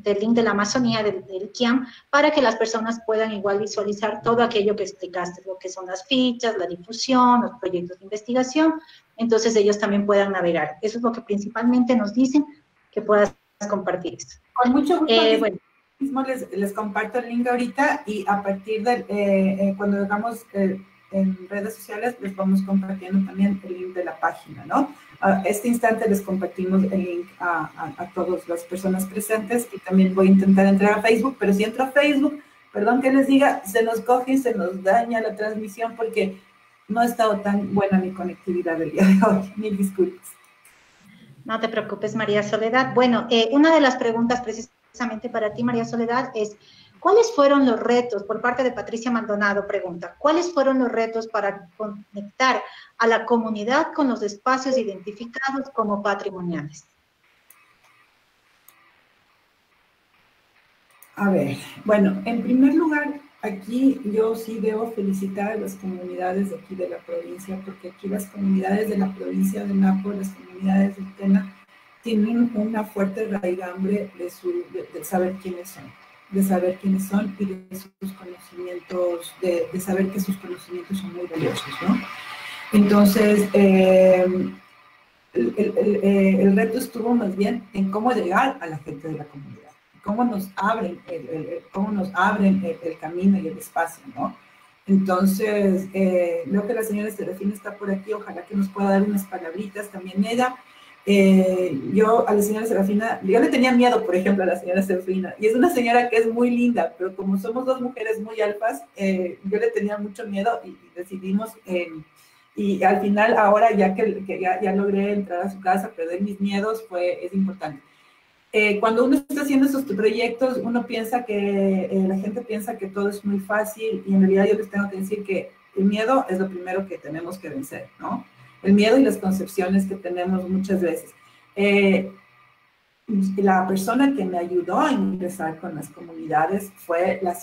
del link de la Amazonía, del KIAM, para que las personas puedan igual visualizar todo aquello que explicaste, lo que son las fichas, la difusión, los proyectos de investigación, entonces ellos también puedan navegar. Eso es lo que principalmente nos dicen, que puedas compartir esto. Con mucho gusto, bueno. Mismo les comparto el link ahorita y a partir de cuando hagamos en redes sociales les vamos compartiendo también el link de la página, ¿no? A este instante les compartimos el link a todas las personas presentes y también voy a intentar entrar a Facebook, pero si entro a Facebook, perdón que les diga, se nos coge y se nos daña la transmisión porque no ha estado tan buena mi conectividad el día de hoy. Mil disculpas. No te preocupes, María Soledad. Bueno, una de las preguntas precisamente para ti, María Soledad, es ¿cuáles fueron los retos, por parte de Patricia Maldonado pregunta, cuáles fueron los retos para conectar a la comunidad con los espacios identificados como patrimoniales? A ver, bueno, en primer lugar, aquí yo sí debo felicitar a las comunidades de aquí de la provincia, porque aquí las comunidades de la provincia de Napo, las comunidades del Tena, tienen una fuerte raigambre de saber quiénes son. De saber quiénes son y de sus conocimientos, de saber que sus conocimientos son muy valiosos, ¿no? Entonces, el reto estuvo más bien en cómo llegar a la gente de la comunidad, cómo nos abren el camino y el espacio, ¿no? Entonces, veo que la señora Serafina está por aquí, ojalá que nos pueda dar unas palabritas también ella. Yo a la señora Serafina, yo le tenía miedo, por ejemplo, a la señora Serafina, y es una señora que es muy linda, pero como somos dos mujeres muy alfas, yo le tenía mucho miedo y decidimos, y al final ahora ya ya logré entrar a su casa, perder mis miedos, es importante. Cuando uno está haciendo esos proyectos, uno piensa que, la gente piensa que todo es muy fácil, y en realidad yo les tengo que decir que el miedo es lo primero que tenemos que vencer, ¿no? El miedo y las concepciones que tenemos muchas veces. La persona que me ayudó a ingresar con las comunidades fue la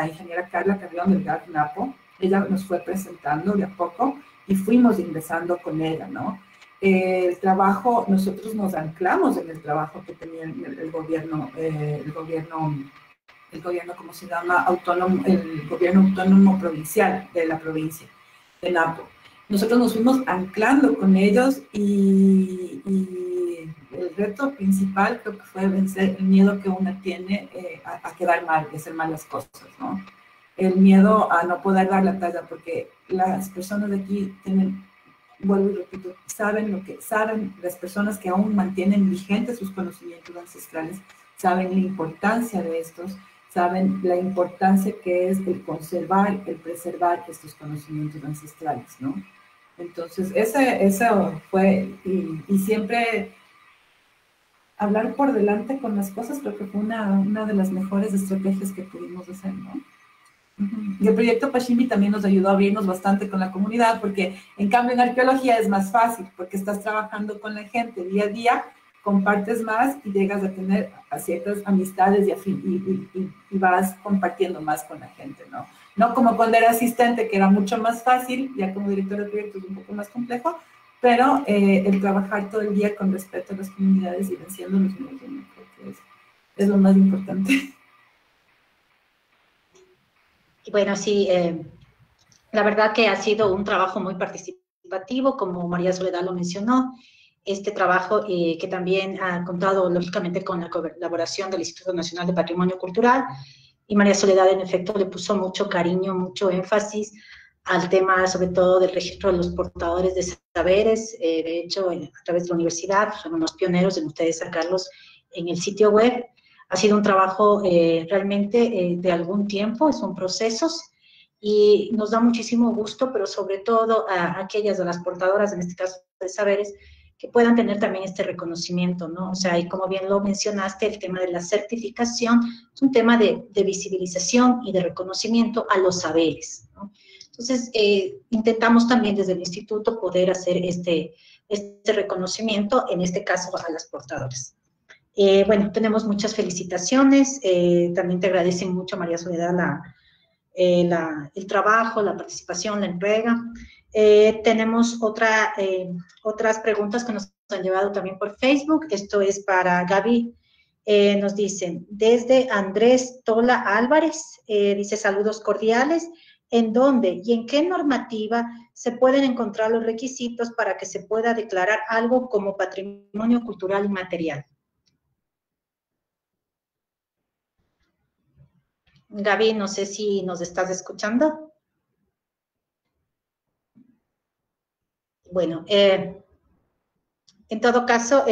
ingeniera Carla Carrión del GAC Napo. Ella nos fue presentando de a poco y fuimos ingresando con ella, ¿no? El trabajo, nosotros nos anclamos en el trabajo que tenía el gobierno, ¿cómo se llama? Autónomo, el gobierno autónomo provincial de la provincia de Napo. Nosotros nos fuimos anclando con ellos y el reto principal creo que fue vencer el miedo que uno tiene a quedar mal, de hacer malas cosas, ¿no? El miedo a no poder dar la talla, porque las personas de aquí tienen, vuelvo y repito, saben, las personas que aún mantienen vigentes sus conocimientos ancestrales, saben la importancia de estos, saben la importancia que es el conservar, el preservar estos conocimientos ancestrales, ¿no? Entonces, eso fue, y siempre hablar por delante con las cosas creo que fue una de las mejores estrategias que pudimos hacer, ¿no? Y el proyecto Pashimbi también nos ayudó a abrirnos bastante con la comunidad, porque en cambio en arqueología es más fácil, porque estás trabajando con la gente día a día, compartes más y llegas a tener ciertas amistades y vas compartiendo más con la gente, ¿no? No como cuando era asistente, que era mucho más fácil, ya como director de proyectos es un poco más complejo, pero el trabajar todo el día con respeto a las comunidades y venciendo los miedos, creo que es lo más importante. Bueno, sí, la verdad que ha sido un trabajo muy participativo, como María Soledad lo mencionó. Este trabajo que también ha contado, lógicamente, con la colaboración del Instituto Nacional de Patrimonio Cultural, y María Soledad, en efecto, le puso mucho cariño, mucho énfasis al tema, sobre todo, del registro de los portadores de saberes. De hecho, a través de la universidad, son unos pioneros en ustedes sacarlos en el sitio web. Ha sido un trabajo realmente de algún tiempo, son procesos, y nos da muchísimo gusto, pero sobre todo a aquellas de las portadoras, en este caso de saberes, que puedan tener también este reconocimiento, ¿no? O sea, y como bien lo mencionaste, el tema de la certificación es un tema de visibilización y de reconocimiento a los saberes, ¿no? Entonces, intentamos también desde el instituto poder hacer este reconocimiento, en este caso a las portadoras. Bueno, tenemos muchas felicitaciones, también te agradecen mucho, María Soledad, el trabajo, la participación, la entrega. Tenemos otras preguntas que nos han llevado también por Facebook. Esto es para Gaby. Nos dicen, desde Andrés Tola Álvarez, dice saludos cordiales. ¿En dónde y en qué normativa se pueden encontrar los requisitos para que se pueda declarar algo como patrimonio cultural inmaterial? Gaby, no sé si nos estás escuchando. Bueno, en todo caso,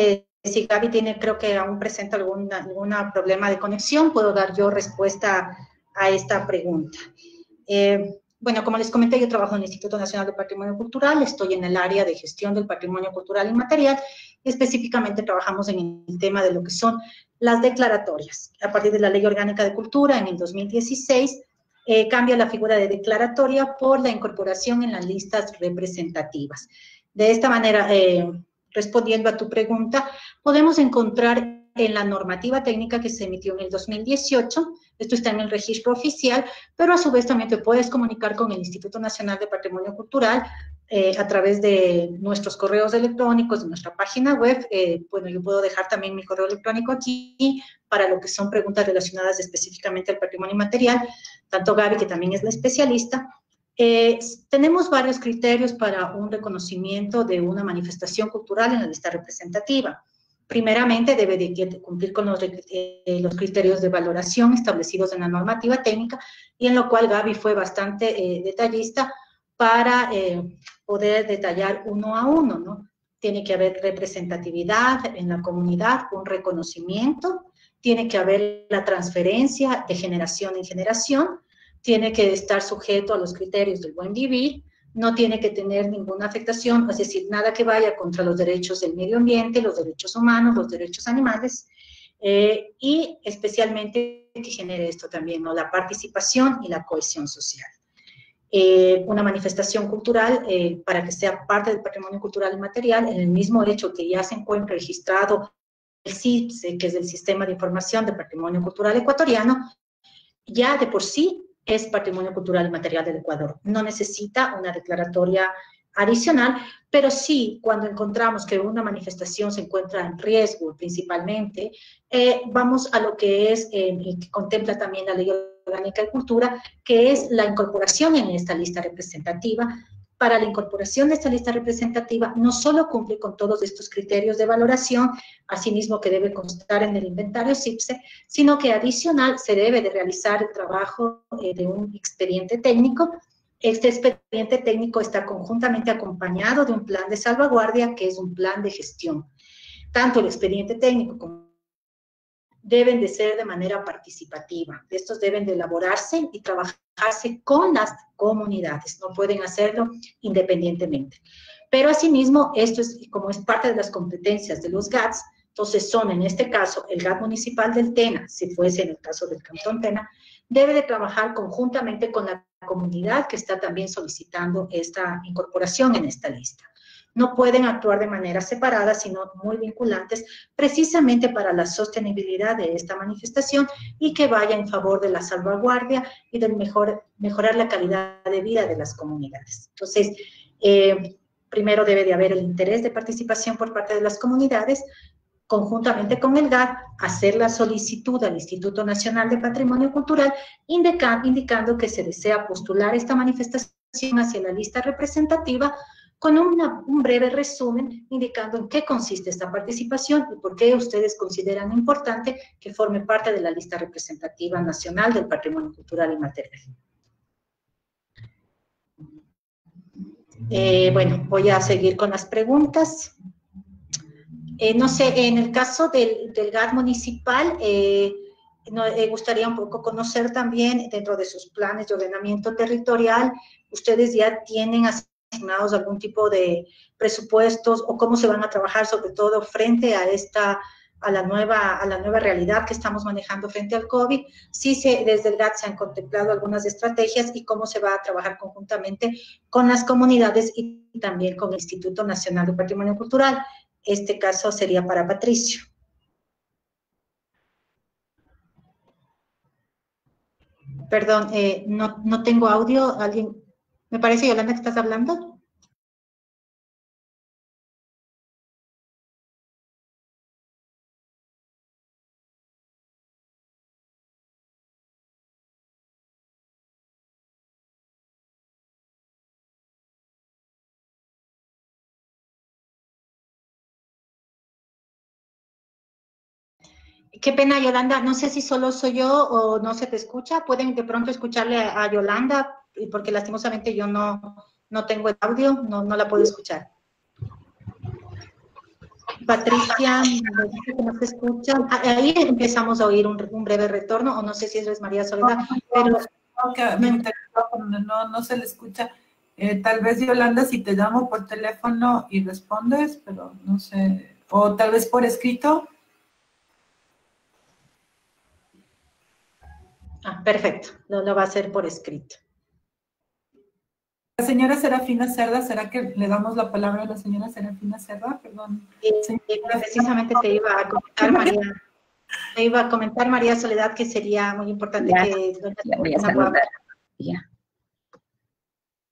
si Gaby tiene, creo que aún presenta algún problema de conexión, puedo dar yo respuesta a esta pregunta. Bueno, como les comenté, yo trabajo en el Instituto Nacional de Patrimonio Cultural, estoy en el área de gestión del patrimonio cultural inmaterial, y específicamente trabajamos en el tema de lo que son las declaratorias. A partir de la Ley Orgánica de Cultura, en el 2016, cambia la figura de declaratoria por la incorporación en las listas representativas. De esta manera, respondiendo a tu pregunta, podemos encontrar en la normativa técnica que se emitió en el 2018, esto está en el registro oficial, pero a su vez también te puedes comunicar con el Instituto Nacional de Patrimonio Cultural a través de nuestros correos electrónicos, de nuestra página web. Bueno, yo puedo dejar también mi correo electrónico aquí para lo que son preguntas relacionadas específicamente al patrimonio inmaterial, tanto Gaby, que también es la especialista. Tenemos varios criterios para un reconocimiento de una manifestación cultural en la lista representativa. Primeramente, debe de cumplir con los criterios de valoración establecidos en la normativa técnica, y en lo cual Gaby fue bastante detallista para poder detallar uno a uno, ¿no? Tiene que haber representatividad en la comunidad, un reconocimiento, tiene que haber la transferencia de generación en generación, tiene que estar sujeto a los criterios del buen vivir, no tiene que tener ninguna afectación, es decir, nada que vaya contra los derechos del medio ambiente, los derechos humanos, los derechos animales, y especialmente que genere esto también, ¿no? La participación y la cohesión social. una manifestación cultural para que sea parte del patrimonio cultural inmaterial, en el mismo hecho que ya se encuentra registrado el CIPSE, que es el Sistema de Información de Patrimonio Cultural Ecuatoriano, ya de por sí es patrimonio cultural inmaterial del Ecuador. No necesita una declaratoria adicional, pero sí, cuando encontramos que una manifestación se encuentra en riesgo principalmente, vamos a lo que es, que contempla también la Ley Orgánica de Cultura, que es la incorporación en esta lista representativa. Para la incorporación de esta lista representativa, no solo cumple con todos estos criterios de valoración, asimismo que debe constar en el inventario CIPSE, sino que adicional se debe de realizar el trabajo de un expediente técnico. Este expediente técnico está conjuntamente acompañado de un plan de salvaguardia, que es un plan de gestión. Tanto el expediente técnico como deben de ser de manera participativa. Estos deben de elaborarse y trabajarse con las comunidades, no pueden hacerlo independientemente. Pero asimismo, esto es como es parte de las competencias de los GATS, entonces son en este caso el GAT municipal del Tena, si fuese en el caso del Cantón Tena, debe de trabajar conjuntamente con la comunidad que está también solicitando esta incorporación en esta lista. No pueden actuar de manera separada, sino muy vinculantes, precisamente para la sostenibilidad de esta manifestación y que vaya en favor de la salvaguardia y del mejorar la calidad de vida de las comunidades. Entonces, primero debe de haber el interés de participación por parte de las comunidades, conjuntamente con el GAT, hacer la solicitud al Instituto Nacional de Patrimonio Cultural, indicando que se desea postular esta manifestación hacia la lista representativa, con un breve resumen indicando en qué consiste esta participación y por qué ustedes consideran importante que forme parte de la lista representativa nacional del patrimonio cultural inmaterial. Bueno, voy a seguir con las preguntas. No sé, en el caso del GAT municipal, me gustaría un poco conocer también, dentro de sus planes de ordenamiento territorial, ustedes ya tienen asignados algún tipo de presupuestos o cómo se van a trabajar, sobre todo frente a la nueva realidad que estamos manejando frente al COVID. Sí, desde el GAT se han contemplado algunas estrategias y cómo se va a trabajar conjuntamente con las comunidades y también con el Instituto Nacional de Patrimonio Cultural. Este caso sería para Patricio. Perdón, no tengo audio. ¿Alguien? Me parece, Yolanda, que estás hablando. Qué pena, Yolanda, no sé si solo soy yo o no se te escucha. Pueden de pronto escucharle a Yolanda, porque lastimosamente yo no tengo el audio, no la puedo escuchar. Patricia, me dice que no se escucha. Ahí empezamos a oír un breve retorno, o no sé si eso es María Soledad, pero no se le escucha. Tal vez, Yolanda, si te llamo por teléfono y respondes, pero no sé, o tal vez por escrito. Perfecto, lo va a hacer por escrito. La señora Serafina Cerda, ¿será que le damos la palabra a la señora Serafina Cerda? Perdón. Precisamente te iba a comentar, María. Te iba a comentar, María Soledad, que sería muy importante que voy a saludar. Ya.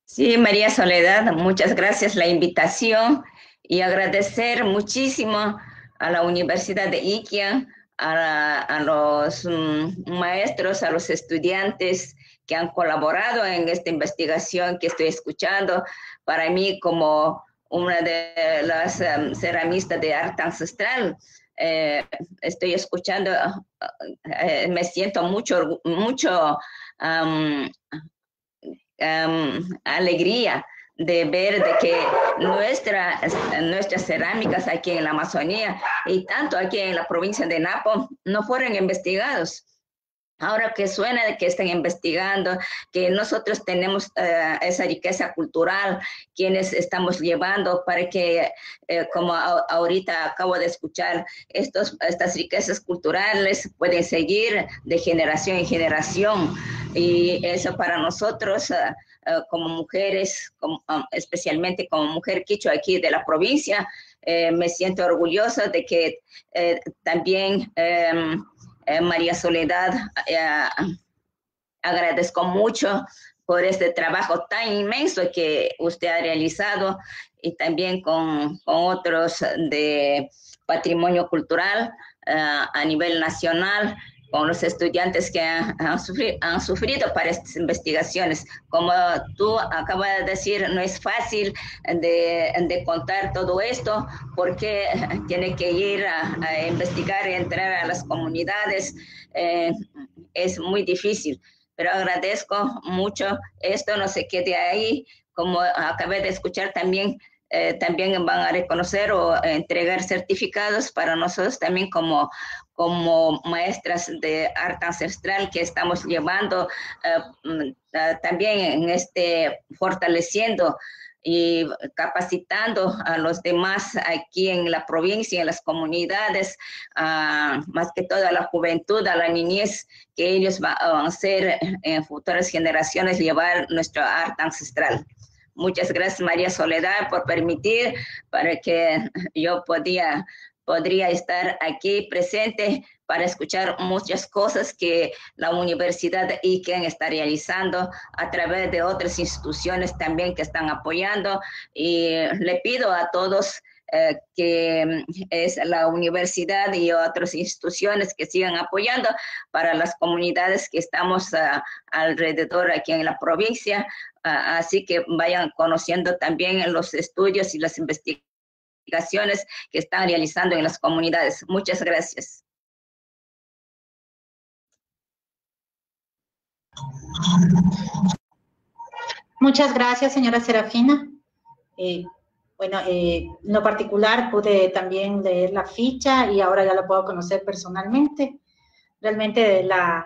Sí, María Soledad, muchas gracias la invitación y agradecer muchísimo a la Universidad de Iquia, a los maestros, a los estudiantes que han colaborado en esta investigación que estoy escuchando. Para mí, como una de las ceramistas de arte ancestral, estoy escuchando, me siento mucho alegría de ver de que nuestras cerámicas aquí en la Amazonía y tanto aquí en la provincia de Napo no fueron investigados. Ahora que suena de que están investigando, que nosotros tenemos esa riqueza cultural, quienes estamos llevando para que, como ahorita acabo de escuchar, estas riquezas culturales pueden seguir de generación en generación. Y eso para nosotros, como mujeres, especialmente como mujer quichua aquí de la provincia, me siento orgullosa de que también... María Soledad, agradezco mucho por este trabajo tan inmenso que usted ha realizado y también con otros de patrimonio cultural a nivel nacional, con los estudiantes que han sufrido para estas investigaciones. Como tú acabas de decir, no es fácil de contar todo esto porque tiene que ir a investigar y entrar a las comunidades. Es muy difícil, pero agradezco mucho. Esto no se quede ahí. Como acabé de escuchar también, también van a reconocer o entregar certificados para nosotros también como maestras de arte ancestral que estamos llevando también en fortaleciendo y capacitando a los demás aquí en la provincia, en las comunidades, más que todo a la juventud, a la niñez, que ellos van a ser en futuras generaciones llevar nuestro arte ancestral. Muchas gracias, María Soledad, por permitir para que yo podría estar aquí presente para escuchar muchas cosas que la Universidad de Iquén está realizando a través de otras instituciones también que están apoyando. Y le pido a todos que es la universidad y otras instituciones que sigan apoyando para las comunidades que estamos alrededor aquí en la provincia, así que vayan conociendo también los estudios y las investigaciones que están realizando en las comunidades. Muchas gracias. Muchas gracias, señora Serafina. Bueno, en lo particular pude también leer la ficha y ahora ya la puedo conocer personalmente. Realmente la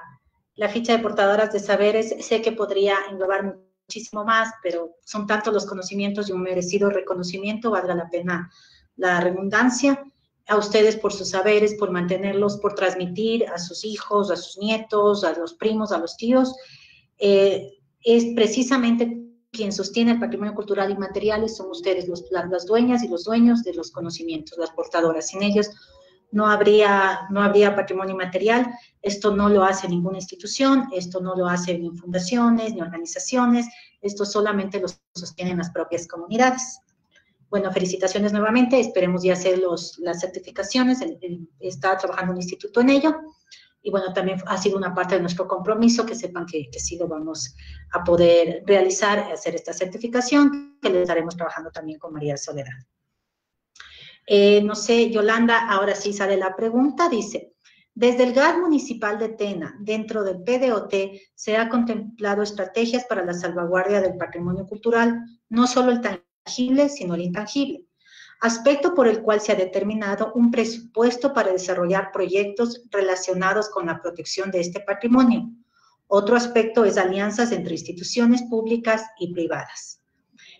ficha de portadoras de saberes sé que podría englobar muchísimo más, pero son tantos los conocimientos y un merecido reconocimiento, valga la pena la redundancia, a ustedes por sus saberes, por mantenerlos, por transmitir a sus hijos, a sus nietos, a los primos, a los tíos. Es precisamente quien sostiene el patrimonio cultural y materiales, son ustedes las dueñas y los dueños de los conocimientos, las portadoras. Sin ellos no habría patrimonio material. Esto no lo hace ninguna institución, esto no lo hacen ni fundaciones, ni organizaciones, esto solamente lo sostienen las propias comunidades. Bueno, felicitaciones nuevamente, esperemos ya hacer las certificaciones, está trabajando un instituto en ello, y bueno, también ha sido una parte de nuestro compromiso, que sepan que sí lo vamos a poder realizar, hacer esta certificación, que le estaremos trabajando también con María Soledad. No sé, Yolanda, ahora sí sale la pregunta, dice, desde el GAD municipal de Tena, dentro del PDOT, se ha contemplado estrategias para la salvaguardia del patrimonio cultural, no solo el tangible, sino el intangible, aspecto por el cual se ha determinado un presupuesto para desarrollar proyectos relacionados con la protección de este patrimonio. Otro aspecto es alianzas entre instituciones públicas y privadas.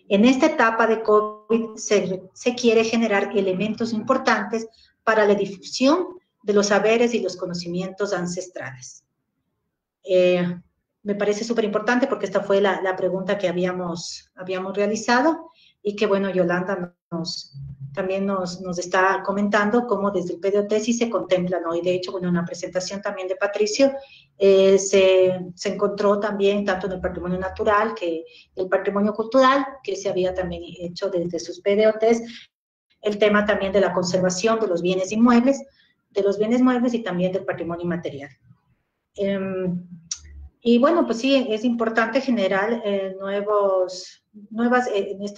En esta etapa de COVID se quiere generar elementos importantes para la difusión de los saberes y los conocimientos ancestrales. Me parece súper importante porque esta fue la pregunta que habíamos realizado y que, bueno, Yolanda también nos está comentando cómo desde el PDOT sí se contempla, ¿no? Y de hecho, bueno, en una presentación también de Patricio, se encontró también, tanto en el patrimonio natural que el patrimonio cultural, que se había también hecho desde sus PDOTs, el tema también de la conservación de los bienes inmuebles, y también del patrimonio inmaterial. Y bueno, pues sí, es importante generar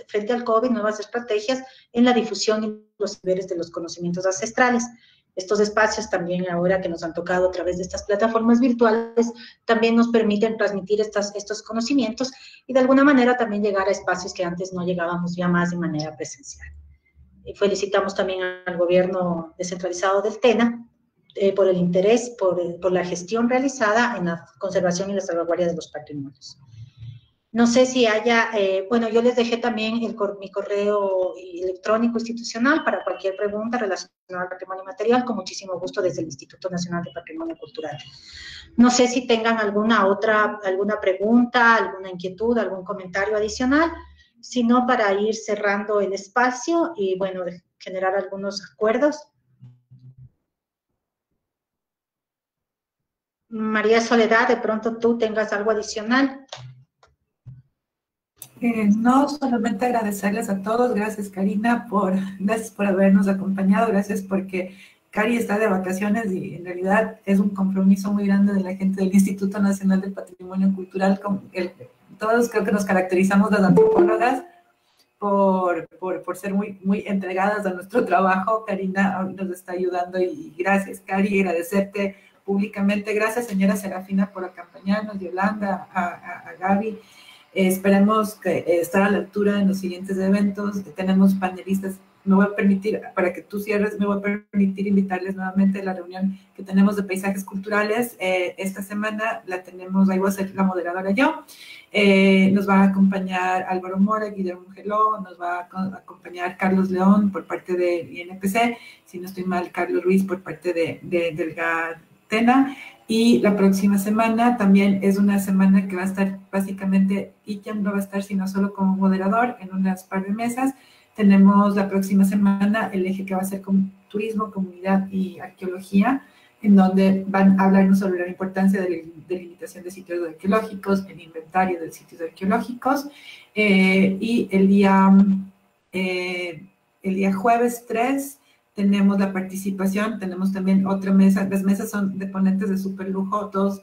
frente al COVID, nuevas estrategias en la difusión y los saberes de los conocimientos ancestrales. Estos espacios también, ahora que nos han tocado a través de estas plataformas virtuales, también nos permiten transmitir estos conocimientos y de alguna manera también llegar a espacios que antes no llegábamos ya más de manera presencial. Y felicitamos también al gobierno descentralizado del TENA por el interés, por la gestión realizada en la conservación y la salvaguardia de los patrimonios. No sé si haya, bueno, yo les dejé también mi correo electrónico institucional para cualquier pregunta relacionada al patrimonio material, con muchísimo gusto desde el Instituto Nacional de Patrimonio Cultural. No sé si tengan alguna pregunta, alguna inquietud, algún comentario adicional, sino para ir cerrando el espacio y, bueno, generar algunos acuerdos. María Soledad, de pronto tú tengas algo adicional. No, solamente agradecerles a todos. Gracias, Karina, gracias por habernos acompañado. Gracias porque Cari está de vacaciones y en realidad es un compromiso muy grande de la gente del Instituto Nacional del Patrimonio Cultural. Todos creo que nos caracterizamos las antropólogas por ser muy entregadas a nuestro trabajo. Karina nos está ayudando y gracias, Cari, agradecerte públicamente. Gracias, señora Serafina, por acompañarnos, Yolanda, a Gaby. Esperemos que estar a la altura en los siguientes eventos. Tenemos panelistas. Me voy a permitir, para que tú cierres, me voy a permitir invitarles nuevamente a la reunión que tenemos de paisajes culturales. Esta semana la tenemos, ahí voy a ser la moderadora yo. Nos va a acompañar Álvaro Mora, Guillermo Geló, nos va a acompañar Carlos León por parte de INPC, si no estoy mal, Carlos Ruiz por parte del GATENA. Y la próxima semana también es una semana que va a estar básicamente, ICAM no va a estar sino solo como moderador en unas par de mesas. Tenemos la próxima semana el eje que va a ser con turismo, comunidad y arqueología, en donde van a hablarnos sobre la importancia de la delimitación de sitios arqueológicos, el inventario de sitios arqueológicos. Y el día jueves 3, tenemos la participación, tenemos también otra mesa, las mesas son de ponentes de súper lujo, todos,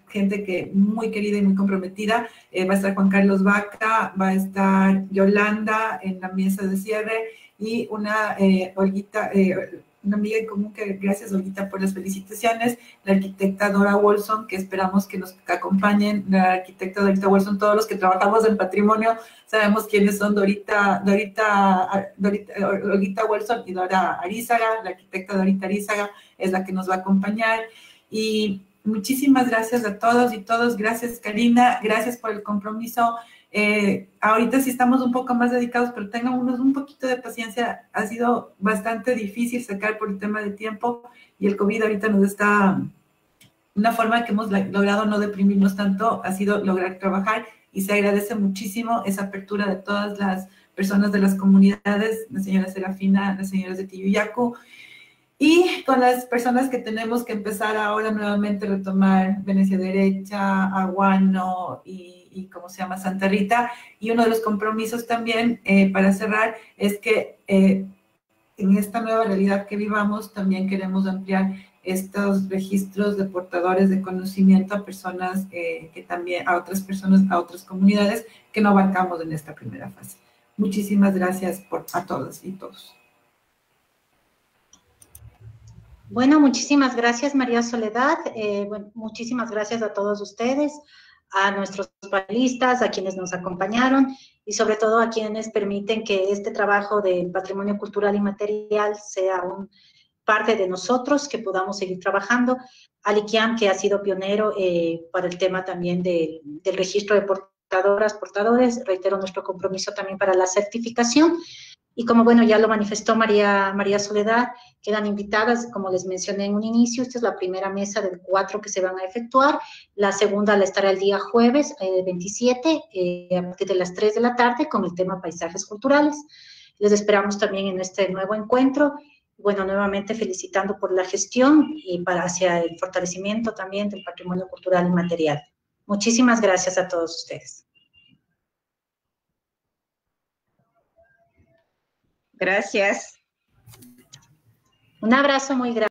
gente que muy querida y muy comprometida. Va a estar Juan Carlos Vaca, va a estar Yolanda en la mesa de cierre y una Olguita, una amiga en común, que gracias, Olguita, por las felicitaciones, la arquitecta Dora Wolson, que esperamos que nos acompañen, la arquitecta Dorita Wolson. Todos los que trabajamos en patrimonio sabemos quiénes son Olguita Wolson y Dora Arízaga. La arquitecta Dorita Arízaga es la que nos va a acompañar. Y muchísimas gracias a todos y todos. Gracias, Karina, gracias por el compromiso. Ahorita sí estamos un poco más dedicados, pero tengan un poquito de paciencia. Ha sido bastante difícil sacar por el tema de tiempo y el COVID ahorita nos está... Una forma que hemos logrado no deprimirnos tanto ha sido lograr trabajar, y se agradece muchísimo esa apertura de todas las personas de las comunidades, la señora Serafina, las señoras de Tiyuyacu, y con las personas que tenemos que empezar ahora nuevamente a retomar Venecia Derecha, Aguano y ¿cómo se llama? Santa Rita. Y uno de los compromisos también, para cerrar, es que en esta nueva realidad que vivamos también queremos ampliar estos registros de portadores de conocimiento a personas que también, a otras personas, a otras comunidades que no abarcamos en esta primera fase. Muchísimas gracias a todas y todos. Bueno, muchísimas gracias, María Soledad. Bueno, muchísimas gracias a todos ustedes, a nuestros panelistas, a quienes nos acompañaron y sobre todo a quienes permiten que este trabajo de patrimonio cultural y material sea parte de nosotros, que podamos seguir trabajando. Al ICIAM, que ha sido pionero para el tema también del registro de portadores, reitero nuestro compromiso también para la certificación. Y como, bueno, ya lo manifestó María Soledad, quedan invitadas, como les mencioné en un inicio. Esta es la primera mesa del 4 que se van a efectuar. La segunda la estará el día jueves 27, a partir de las 3 de la tarde, con el tema paisajes culturales. Les esperamos también en este nuevo encuentro. Bueno, nuevamente felicitando por la gestión y hacia el fortalecimiento también del patrimonio cultural y material. Muchísimas gracias a todos ustedes. Gracias. Un abrazo muy grande.